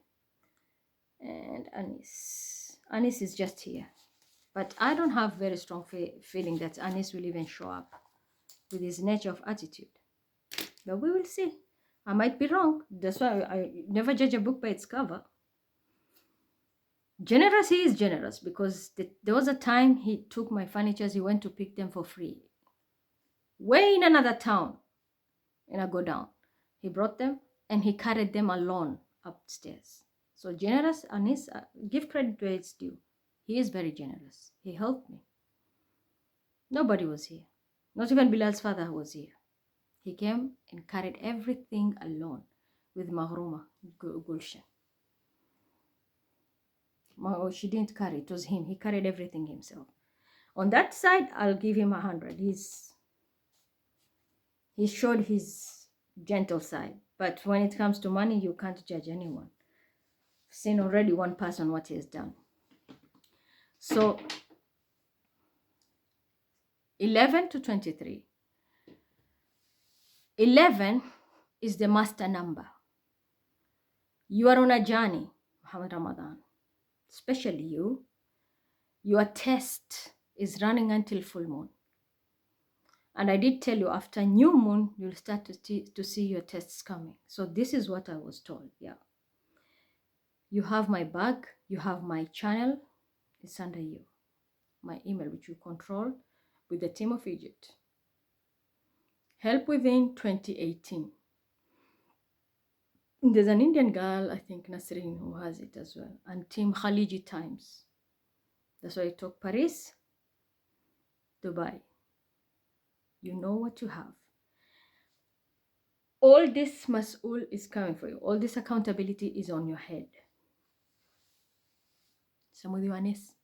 and Anis. Anis is just here. But I don't have very strong feeling that Anis will even show up with his nature of attitude. But we will see. I might be wrong. That's why I never judge a book by its cover. Generous, he is generous, because there was a time he took my furniture, he went to pick them for free. Way in another town, in a go down. He brought them and he carried them alone upstairs. So generous, Anis, give credit where it's due. He is very generous. He helped me. Nobody was here. Not even Bilal's father was here. He came and carried everything alone with Mahruma Gulshan. She didn't carry, it was him. He carried everything himself. On that side, I'll give him 100. He showed his gentle side. But when it comes to money, you can't judge anyone. I've seen already one person what he has done. So 11 to 23. 11 is the master number. You are on a journey, Mohamed Ramadan. Especially you. Your test is running until full moon. And I did tell you, after new moon, you'll start to see your tests coming. So this is what I was told, yeah. You have my bag, you have my channel, it's under you. My email, which you control with the team of Egypt. Help Within 2018. There's an Indian girl, I think Nasreen, who has it as well. And Team Khaliji Times. That's why I took Paris, Dubai. You know what you have. All this mas'ul is coming for you. All this accountability is on your head. some of you anis,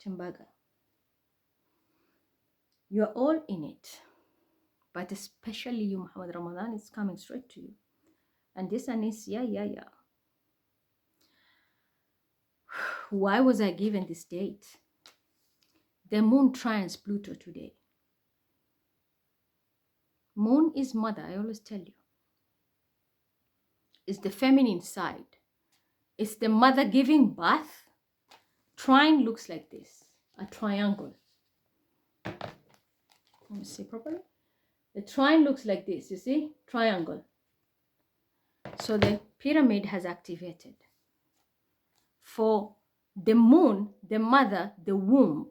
Timbaga. You're all in it, but especially you, Muhammad Ramadan, is coming straight to you. And this anis, yeah. Why was I given this date? The moon trines Pluto today. Moon is mother, I always tell you. It's the feminine side. It's the mother giving birth. Trine looks like this, a triangle. Let me see properly. The trine looks like this, you see? Triangle. So the pyramid has activated. For the moon, the mother, the womb,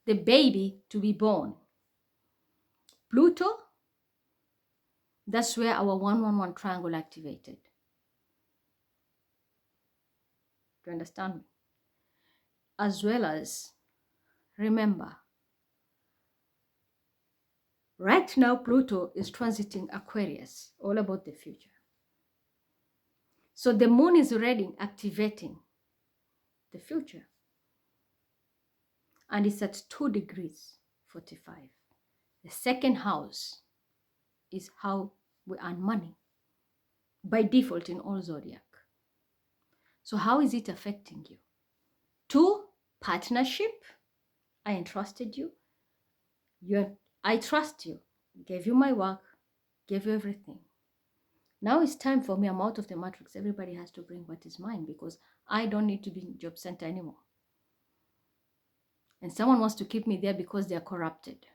the baby to be born. Pluto, that's where our 111 triangle activated. Do you understand me? As well as, remember, right now Pluto is transiting Aquarius, all about the future. So the moon is already activating the future. And it's at 2 degrees 45. The second house is how we earn money by default in all zodiac. So how is it affecting you? 2, partnership. I entrusted you. I trust you. Gave you my work. Gave you everything. Now it's time for me. I'm out of the matrix. Everybody has to bring what is mine because I don't need to be in job center anymore. And someone wants to keep me there because they're corrupted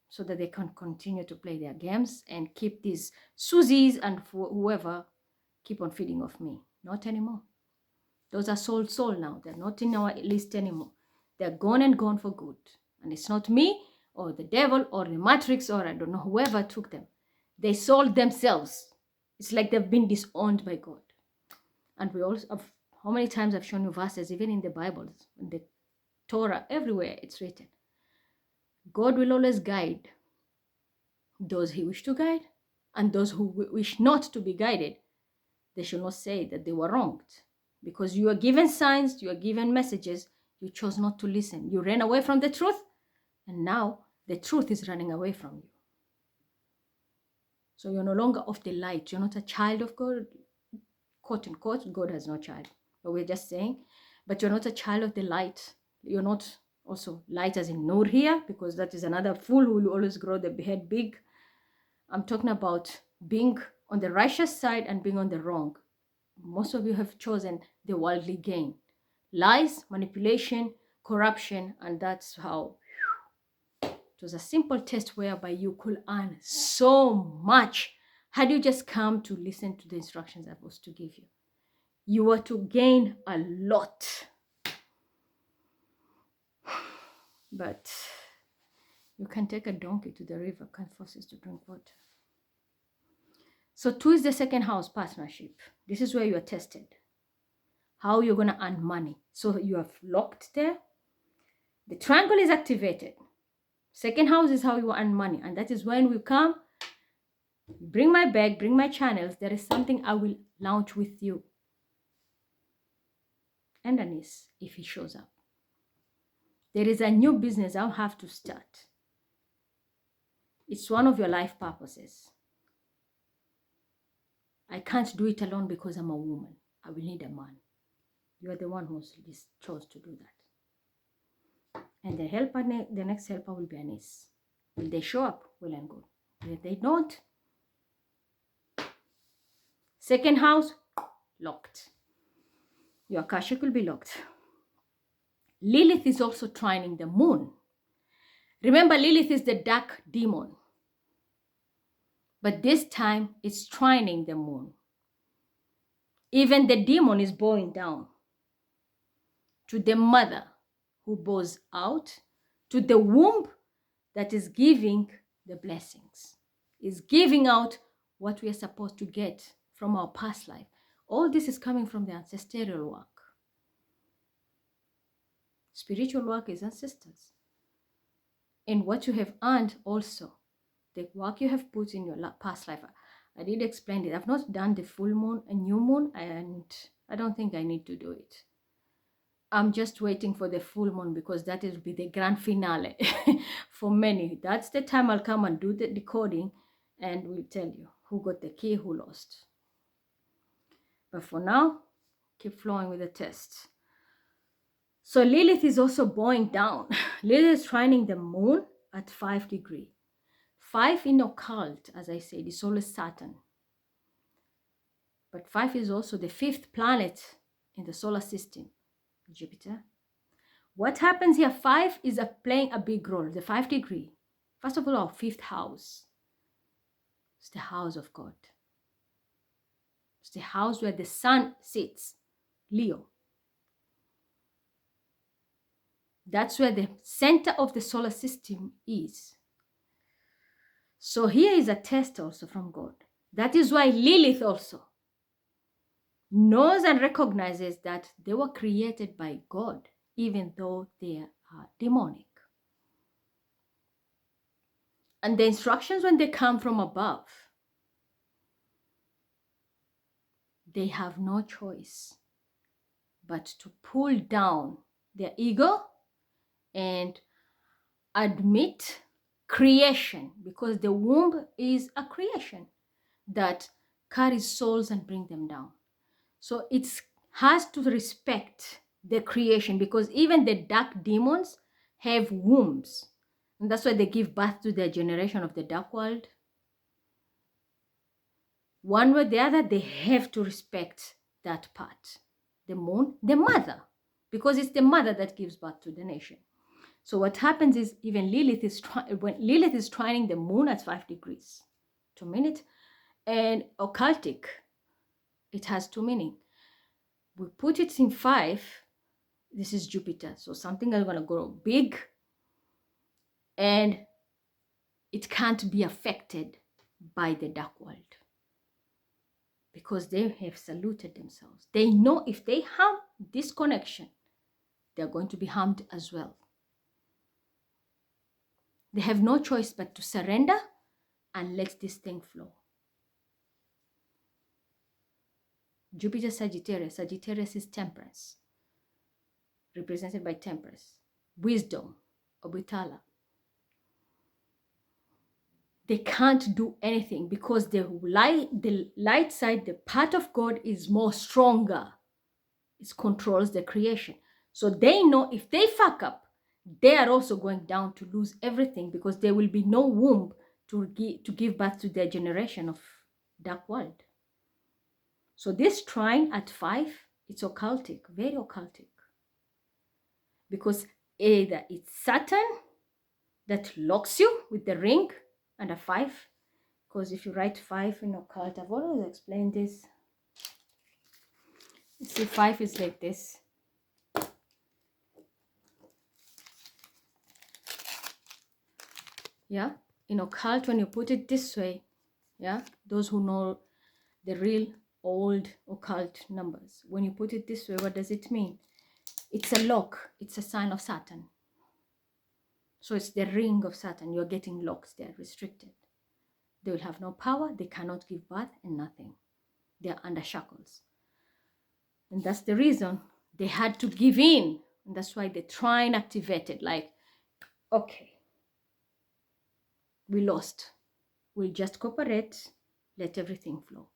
so that they can continue to play their games and keep these Susies and whoever keep on feeding off me. Not anymore. Those are soul now. They're not in our list anymore. They're gone and gone for good. And it's not me or the devil or the matrix or I don't know, whoever took them. They sold themselves. It's like they've been disowned by God. And we also, how many times I've shown you verses, even in the Bible, in the Torah, everywhere it's written. God will always guide those he wish to guide, and those who wish not to be guided, they shall not say that they were wronged. Because you are given signs, you are given messages, you chose not to listen. You ran away from the truth, and now the truth is running away from you. So you're no longer of the light. You're not a child of God, quote unquote. God has no child, but we're just saying. But you're not a child of the light. You're not also light as in Nur here, because that is another fool who will always grow the head big. I'm talking about being on the righteous side and being on the wrong. Most of you have chosen the worldly gain. Lies, manipulation, corruption, and that's how it was a simple test whereby you could earn so much had you just come to listen to the instructions I was to give you. You were to gain a lot. But you can take a donkey to the river, can't force it to drink water. So 2 is the second house, partnership. This is where you are tested. How you're going to earn money. So you have locked there. The triangle is activated. Second house is how you earn money. And that is when we come, bring my bag, bring my channels. There is something I will launch with you. And Anis, if he shows up. There is a new business I'll have to start. It's one of your life purposes. I can't do it alone because I'm a woman. I will need a man. You are the one who chose to do that. And the helper, the next helper will be Anis. Will they show up? Well and good. If they don't, second house, locked. Your Akashic will be locked. Lilith is also trining the moon. Remember, Lilith is the dark demon. But this time, it's trining the moon. Even the demon is bowing down to the mother who bows out, to the womb that is giving the blessings, is giving out what we are supposed to get from our past life. All this is coming from the ancestral work. Spiritual work is ancestors. And what you have earned also, the work you have put in your past life. I did explain it. I've not done the full moon, a new moon, and I don't think I need to do it. I'm just waiting for the full moon because that will be the grand finale for many. That's the time I'll come and do the decoding and we'll tell you who got the key, who lost. But for now, keep flowing with the test. So Lilith is also bowing down. Lilith is trining the moon at 5 degrees. 5 in occult, as I said, is always Saturn. But 5 is also the 5th planet in the solar system, Jupiter. What happens here? 5 is playing a big role, the 5 degree. First of all, our 5th house. It's the house of God. It's the house where the sun sits, Leo. That's where the center of the solar system is. So here is a test also from God. That is why Lilith also knows and recognizes that they were created by God, even though they are demonic. And the instructions, when they come from above, they have no choice but to pull down their ego and admit creation, because the womb is a creation that carries souls and bring them down. So it has to respect the creation, because even the dark demons have wombs. And that's why they give birth to their generation of the dark world. One way or the other, they have to respect that part. The moon, the mother, because it's the mother that gives birth to the nation. So what happens is, even when Lilith is trining the moon at 5 degrees, 2 minutes, and occultic, it has 2 meanings. We put it in 5, this is Jupiter, so something is going to grow big, and it can't be affected by the dark world, because they have saluted themselves. They know if they harm this connection, they're going to be harmed as well. They have no choice but to surrender and let this thing flow. Jupiter Sagittarius. Sagittarius is temperance, represented by temperance, wisdom, Obitala. They can't do anything because the light side, the part of God, is more stronger. It controls the creation. So they know if they fuck up, they are also going down to lose everything, because there will be no womb to give birth to their generation of dark world. So this trine at 5, it's occultic, very occultic. Because either it's Saturn that locks you with the ring and a 5. Because if you write 5 in occult, I've always explained this. You see, 5 is like this. Yeah, in occult, when you put it this way, yeah, those who know the real old occult numbers, when you put it this way, what does it mean? It's a lock. It's a sign of Saturn. So it's the ring of Saturn. You're getting locks. They're restricted. They will have no power. They cannot give birth and nothing. They're under shackles. And that's the reason they had to give in. And that's why the trine activated. Like, okay, we lost. We'll just cooperate. Let everything flow.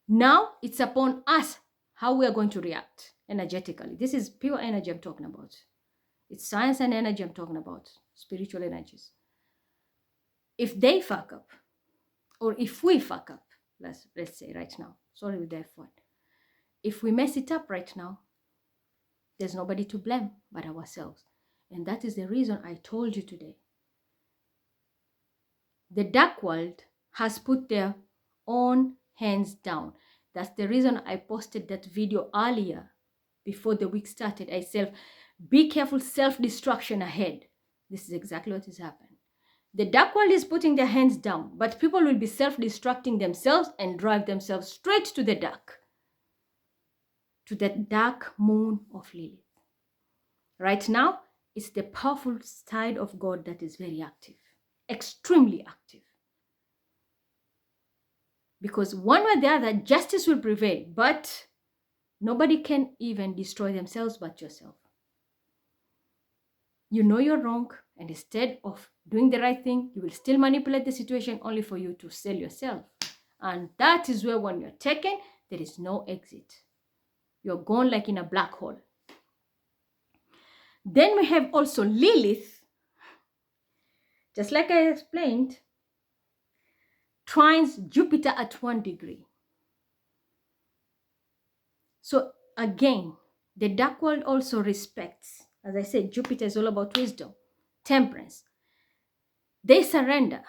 Now it's upon us how we are going to react energetically. This is pure energy I'm talking about. It's science and energy I'm talking about. Spiritual energies. If they fuck up, or if we fuck up, let's say right now, sorry with the F word. If we mess it up right now, there's nobody to blame but ourselves. And that is the reason I told you today. The dark world has put their own hands down. That's the reason I posted that video earlier, before the week started. I said, be careful, self-destruction ahead. This is exactly what has happened. The dark world is putting their hands down, but people will be self-destructing themselves and drive themselves straight to the dark moon of Lilith. Right now, it's the powerful side of God that is very active, extremely active. Because one way or the other, justice will prevail, but Nobody can even destroy themselves but yourself. You know you're wrong, and instead of doing the right thing, you will still manipulate the situation only for you to sell yourself. And that is where, when you're taken, there is no exit. You're gone like in a black hole. Then we have also Lilith, just like I explained, trines Jupiter at 1 degree. So again, the dark world also respects, as I said, Jupiter is all about wisdom, temperance. They surrender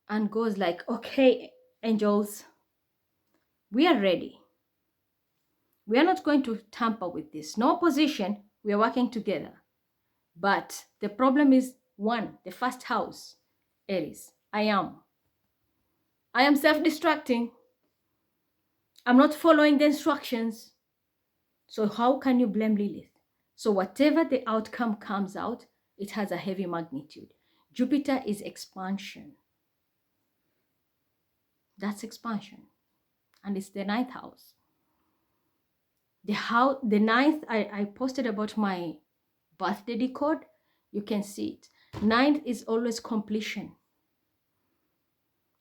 and goes like, okay, angels, we are ready. We are not going to tamper with this. No opposition. We are working together. But the problem is, one, the first house, Aries. I am self-destructing. I'm not following the instructions. So how can you blame Lilith? So whatever the outcome comes out, it has a heavy magnitude. Jupiter is expansion. That's expansion. And it's the 9th house. The 9th, I posted about my birthday decode. You can see it. 9th is always completion.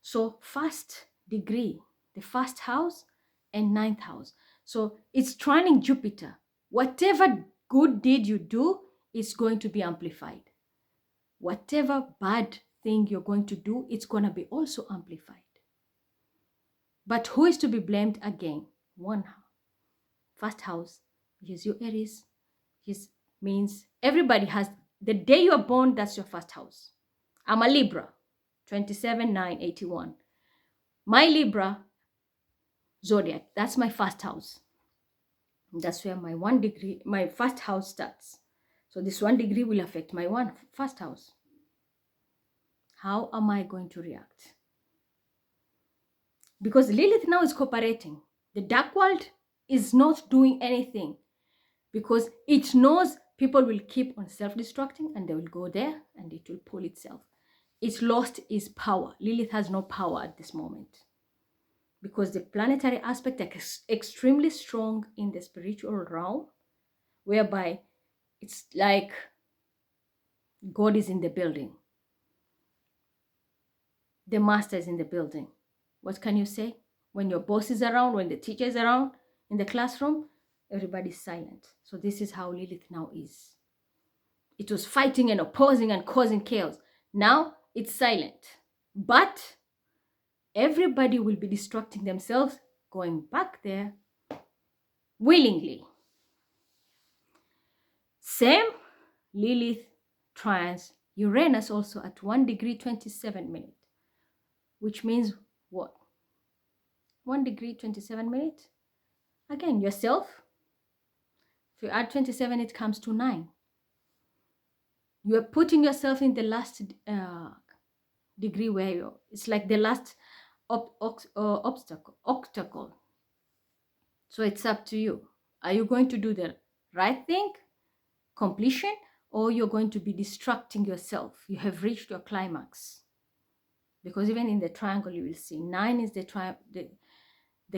So 1st degree, the 1st house and 9th house. So it's trining Jupiter. Whatever good deed you do is going to be amplified. Whatever bad thing you're going to do, it's going to be also amplified. But who is to be blamed again? One house. 1st house, which is your Aries. This means everybody has, the day you are born, that's your 1st house. I'm a Libra, 27/9/81. My Libra zodiac, that's my 1st house. That's where my 1 degree, my 1st house starts. So this 1 degree will affect my 1st house. How am I going to react? Because Lilith now is cooperating. The dark world is not doing anything because it knows people will keep on self-destructing and they will go there and it will pull itself. It's lost its power. Lilith has no power at this moment because the planetary aspect is extremely strong in the spiritual realm, whereby it's like God is in the building. The master is in the building. What can you say? When your boss is around, when the teacher is around in the classroom, everybody's silent. So this is how Lilith now is. It was fighting and opposing and causing chaos. Now it's silent. But everybody will be distracting themselves, going back there willingly. Same, Lilith trines Uranus also at 1 degree 27 minutes, which means what? 1 degree 27 minutes. Again, yourself. If you add 27, it comes to 9. You are putting yourself in the last degree where it's like the last obstacle. So it's up to you. Are you going to do the right thing, completion, or you're going to be distracting yourself? You have reached your climax. Because even in the triangle, you will see 9 is the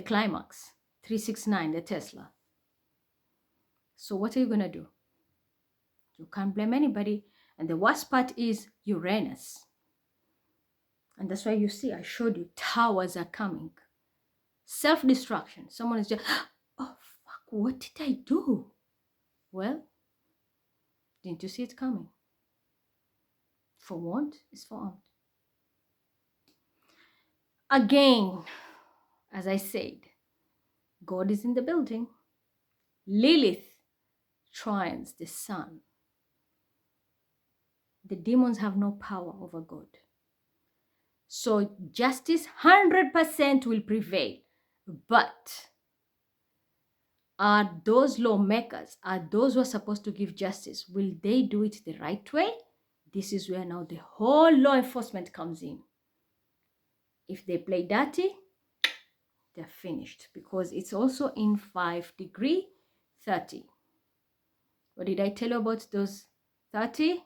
climax. 369, the Tesla. So what are you going to do? You can't blame anybody. And the worst part is Uranus. And that's why you see, I showed you towers are coming. Self-destruction. Someone is just, oh, fuck, what did I do? Well, didn't you see it coming? For want is for aunt. Again, as I said, God is in the building. Lilith trines the sun. The demons have no power over God. So justice 100% will prevail. But are those lawmakers, are those who are supposed to give justice, will they do it the right way? This is where now the whole law enforcement comes in. If they play dirty, they're finished, because it's also in 5 degree 30. What did I tell you about those 30?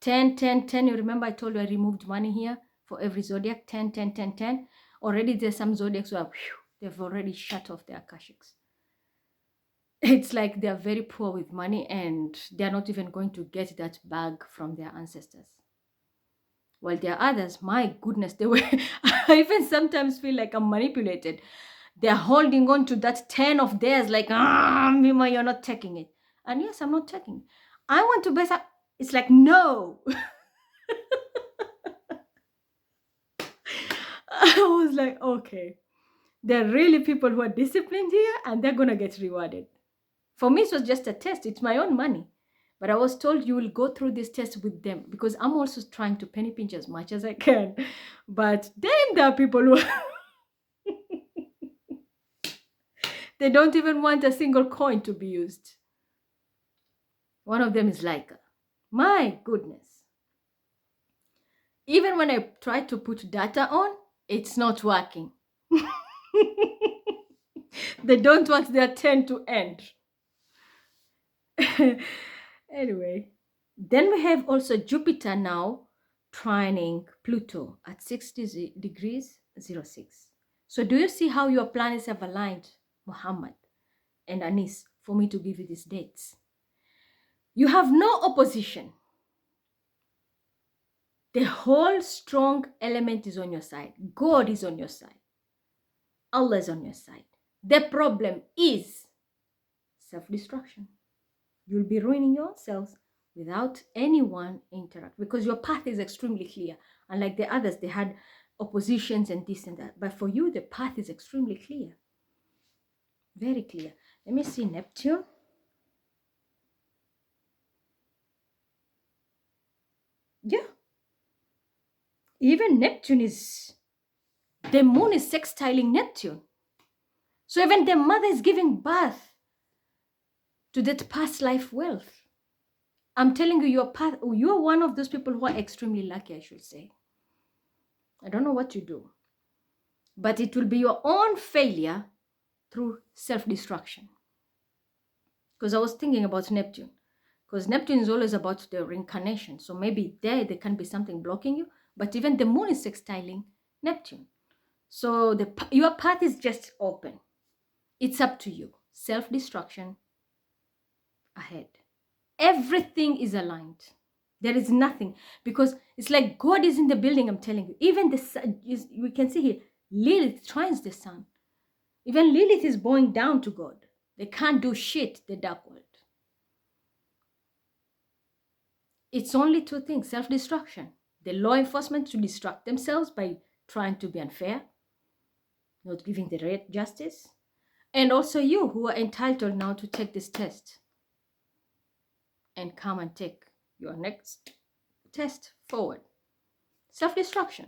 10, 10, 10. You remember I told you I removed money here for every zodiac. 10, 10, 10, 10. Already there's some zodiacs who are, they've already shut off their akashics. It's like they're very poor with money and they're not even going to get that bag from their ancestors. While there are others, my goodness, they were, I even sometimes feel like I'm manipulated. They're holding on to that 10 of theirs, like, Mima, you're not taking it. And yes, I'm not taking it. I want to buy some. It's like, no. I was like, okay, there are really people who are disciplined here and they're going to get rewarded. For me, it was just a test. It's my own money. But I was told you will go through this test with them because I'm also trying to penny pinch as much as I can. But then there are people who they don't even want a single coin to be used. One of them is like, my goodness. Even when I try to put data on, it's not working. They don't want their turn to end. Anyway, then we have also Jupiter now trining Pluto at 60 degrees 06. So do you see how your planets have aligned, Mohammed and Anis, for me to give you these dates? You have no opposition. The whole strong element is on your side. God is on your side. Allah is on your side. The problem is self-destruction. You'll be ruining yourselves without anyone interact because your path is extremely clear. Unlike the others, they had oppositions and this and that. But for you, the path is extremely clear. Very clear. Let me see Neptune. Yeah. Even Neptune is, the moon is sextiling Neptune. So even the mother is giving birth to that past life wealth. I'm telling you, you're one of those people who are extremely lucky, I should say. I don't know what you do, but it will be your own failure through self-destruction. Because I was thinking about Neptune, because Neptune is always about the reincarnation. So maybe there can be something blocking you, but even the moon is sextiling Neptune. So your path is just open. It's up to you. Self-destruction ahead. Everything is aligned. There is nothing, because it's like God is in the building, I'm telling you. Even the sun, we can see here, Lilith trines the sun. Even Lilith is bowing down to God. They can't do shit, the dark world. It's only two things, self-destruction. The law enforcement to distract themselves by trying to be unfair, not giving the right justice. And also you who are entitled now to take this test and come and take your next test forward. Self-destruction.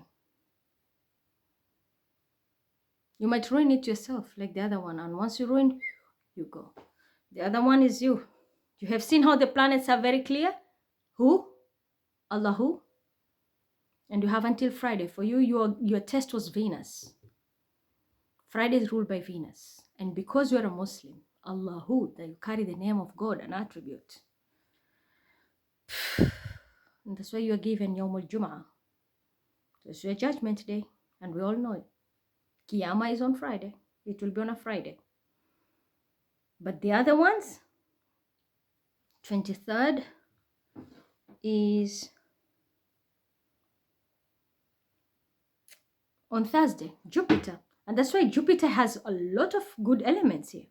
You might ruin it yourself like the other one. And once you ruin, you go. The other one is you. You have seen how the planets are very clear. Who? Allahu. And you have until Friday. For you, your test was Venus. Friday is ruled by Venus. And because you are a Muslim, Allahu, that you carry the name of God, an attribute. And that's why you are given Yawmul Jum'ah. It's your judgment day. And we all know it. Qiyamah is on Friday. It will be on a Friday. But the other ones, 23rd is on Thursday, Jupiter. And that's why Jupiter has a lot of good elements here.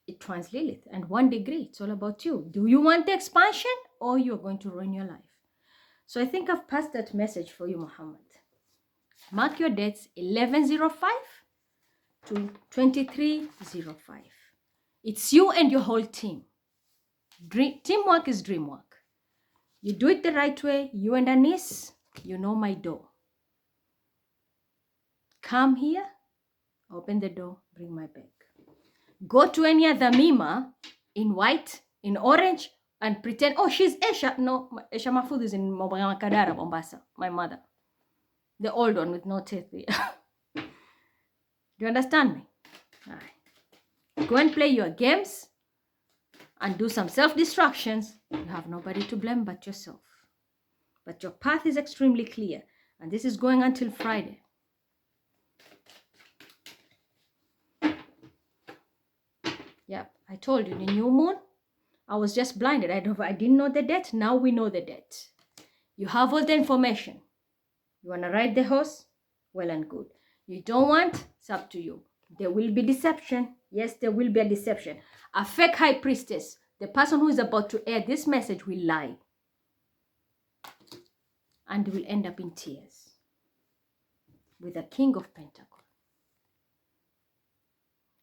It trines Lilith. And 1 degree, it's all about you. Do you want the expansion or you're going to ruin your life? So I think I've passed that message for you, Mohammed. Mark your dates 1105 to 2305. It's you and your whole team. Teamwork is dream work. You do it the right way. You and Anis, you know my door. Come here, open the door, bring my bag. Go to any other Mima in white, in orange, and pretend, oh, she's Esha. No, Esha Mahfoud is in Kadara, Mombasa, my mother. The old one with no teeth. Do you understand me? All right. Go and play your games and do some self-destructions. You have nobody to blame but yourself. But your path is extremely clear. And this is going until Friday. Yep, I told you, the new moon, I was just blinded. I didn't know the date. Now we know the date. You have all the information. You want to ride the horse? Well and good. You don't want? It's up to you. There will be deception. Yes, there will be a deception. A fake high priestess, the person who is about to air this message, will lie. And will end up in tears with the King of Pentacles.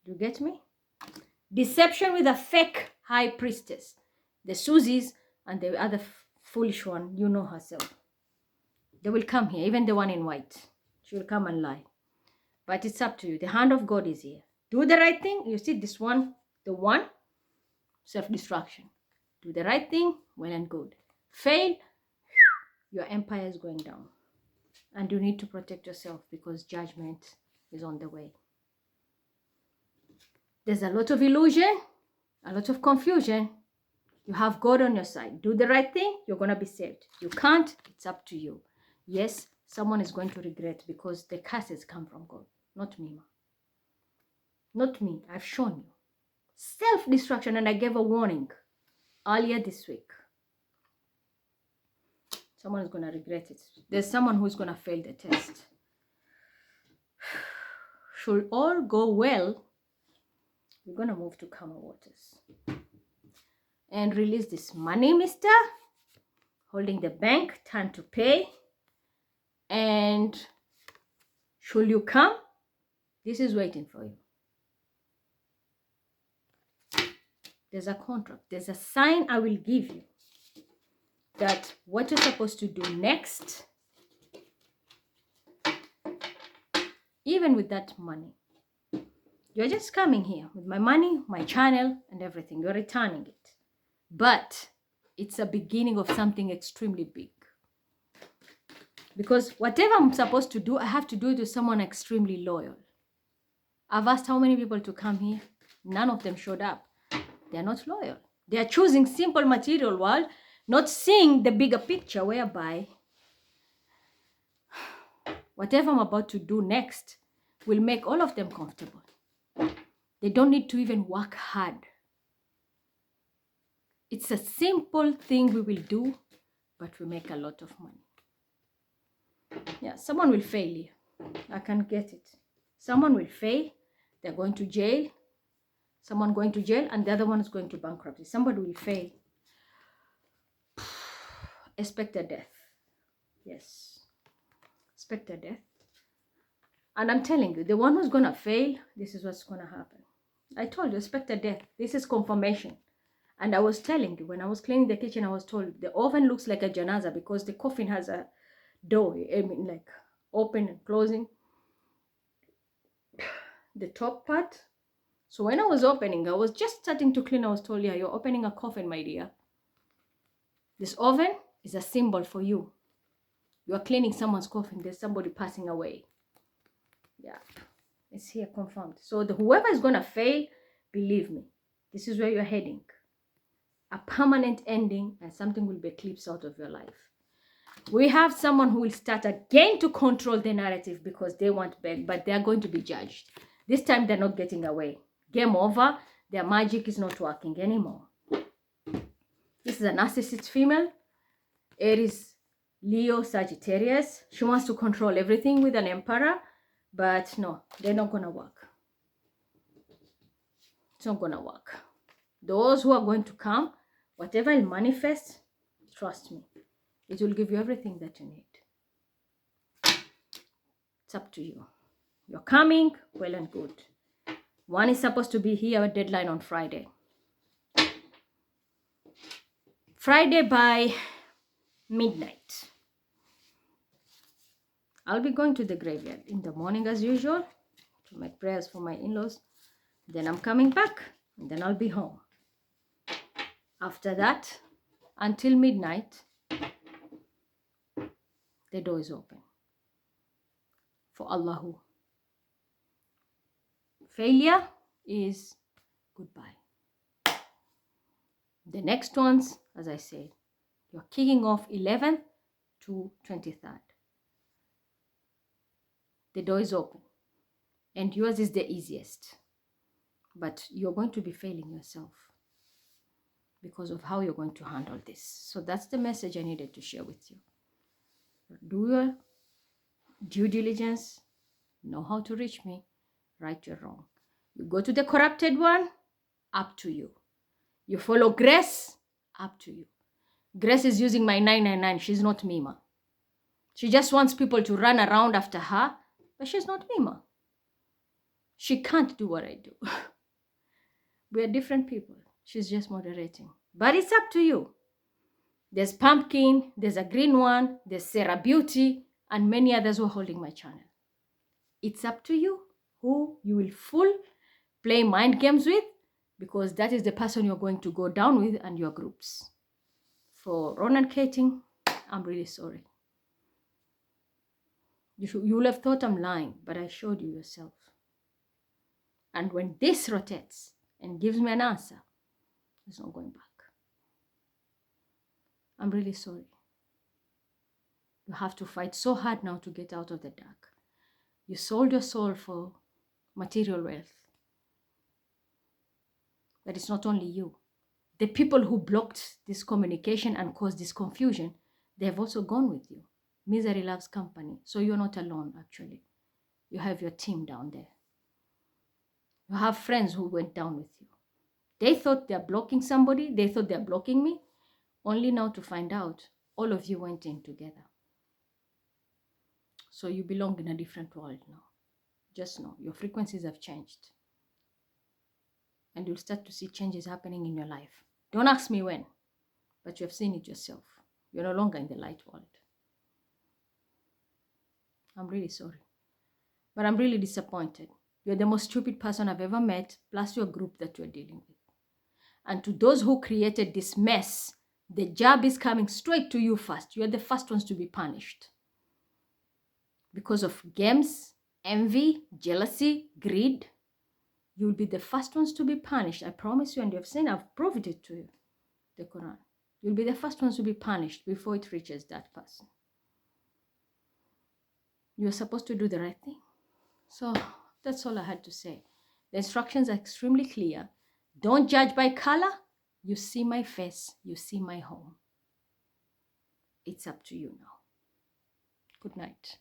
You get me? Deception with a fake high priestess. The Susies and the other foolish one, you know herself. They will come here, even the one in white. She will come and lie. But it's up to you. The hand of God is here. Do the right thing. You see this one, the one, self-destruction. Do the right thing, well and good. Fail, your empire is going down. And you need to protect yourself because judgment is on the way. There's a lot of illusion, a lot of confusion. You have God on your side. Do the right thing, you're going to be saved. You can't, it's up to you. Yes, someone is going to regret because the curses come from God, not me, ma. Not me. I've shown you. Self-destruction, and I gave a warning earlier this week. Someone is going to regret it. There's someone who's going to fail the test. Should all go well, we're going to move to calmer waters. And release this money, mister. Holding the bank, time to pay. And should you come, this is waiting for you. There's a contract. There's a sign I will give you that what you're supposed to do next, even with that money. You're just coming here with my money, my channel, and everything. You're returning it. But it's a beginning of something extremely big. Because whatever I'm supposed to do, I have to do it with someone extremely loyal. I've asked how many people to come here. None of them showed up. They're not loyal. They are choosing simple material world, not seeing the bigger picture whereby whatever I'm about to do next will make all of them comfortable. They don't need to even work hard. It's a simple thing we will do, but we make a lot of money. Yeah, someone will fail here. I can get it. Someone will fail. They're going to jail. Someone going to jail, and the other one is going to bankruptcy. Somebody will fail. Expect a death. Yes. Expect a death. And I'm telling you, the one who's going to fail, this is what's going to happen. I told you, expect a death. This is confirmation. And I was telling you, when I was cleaning the kitchen, I was told the oven looks like a janaza because the coffin has a door, I mean, like open and closing. The top part. So when I was opening, I was just starting to clean. I was told, yeah, you're opening a coffin, my dear. This oven is a symbol for you. You are cleaning someone's coffin. There's somebody passing away. Yeah, it's here confirmed. So whoever is going to fail, believe me, this is where you're heading. A permanent ending, and something will be eclipsed out of your life. We have someone who will start again to control the narrative because they want back, but they are going to be judged. This time they're not getting away. Game over. Their magic is not working anymore. This is a narcissist female. Aries, Leo, Sagittarius. She wants to control everything with an emperor. But no, they're not going to work. It's not going to work. Those who are going to come, whatever will manifest, trust me, it will give you everything that you need. It's up to you. You're coming, well and good. One is supposed to be here, a deadline on Friday. Friday by midnight. I'll be going to the graveyard in the morning as usual to make prayers for my in-laws. Then I'm coming back and then I'll be home. After that, until midnight, the door is open for Allahu. Failure is goodbye. The next ones, as I said, you're kicking off 11th to 23rd. The door is open and yours is the easiest. But you're going to be failing yourself because of how you're going to handle this. So that's the message I needed to share with you. Do your due diligence, know how to reach me, right or wrong. You go to the corrupted one, up to you. You follow Grace, up to you. Grace is using my 999. She's not Mima. She just wants people to run around after her, but she's not Mima. She can't do what I do. We are different people. She's just moderating. But it's up to you. There's Pumpkin, there's a green one, there's Sarah Beauty, and many others who are holding my channel. It's up to you who you will play mind games with, because that is the person you're going to go down with and your groups. For Ron and Kating, I'm really sorry. You will have thought I'm lying, but I showed you yourself. And when this rotates and gives me an answer, there's no going back. I'm really sorry. You have to fight so hard now to get out of the dark. You sold your soul for material wealth. But it's not only you. The people who blocked this communication and caused this confusion, they have also gone with you. Misery loves company. So you're not alone, actually. You have your team down there. You have friends who went down with you. They thought they're blocking somebody. They thought they're blocking me. Only now to find out all of you went in together. So you belong in a different world now. Just know your frequencies have changed. And you'll start to see changes happening in your life. Don't ask me when, but you have seen it yourself. You're no longer in the light world. I'm really sorry. But I'm really disappointed. You're the most stupid person I've ever met, plus your group that you're dealing with. And to those who created this mess, the jab is coming straight to you first. You're the first ones to be punished. Because of games, envy, jealousy, greed, you'll be the first ones to be punished. I promise you, and you've seen, I've proved it to you, the Quran. You'll be the first ones to be punished before it reaches that person. You're supposed to do the right thing. So that's all I had to say. The instructions are extremely clear. Don't judge by color. You see my face. You see my home. It's up to you now. Good night.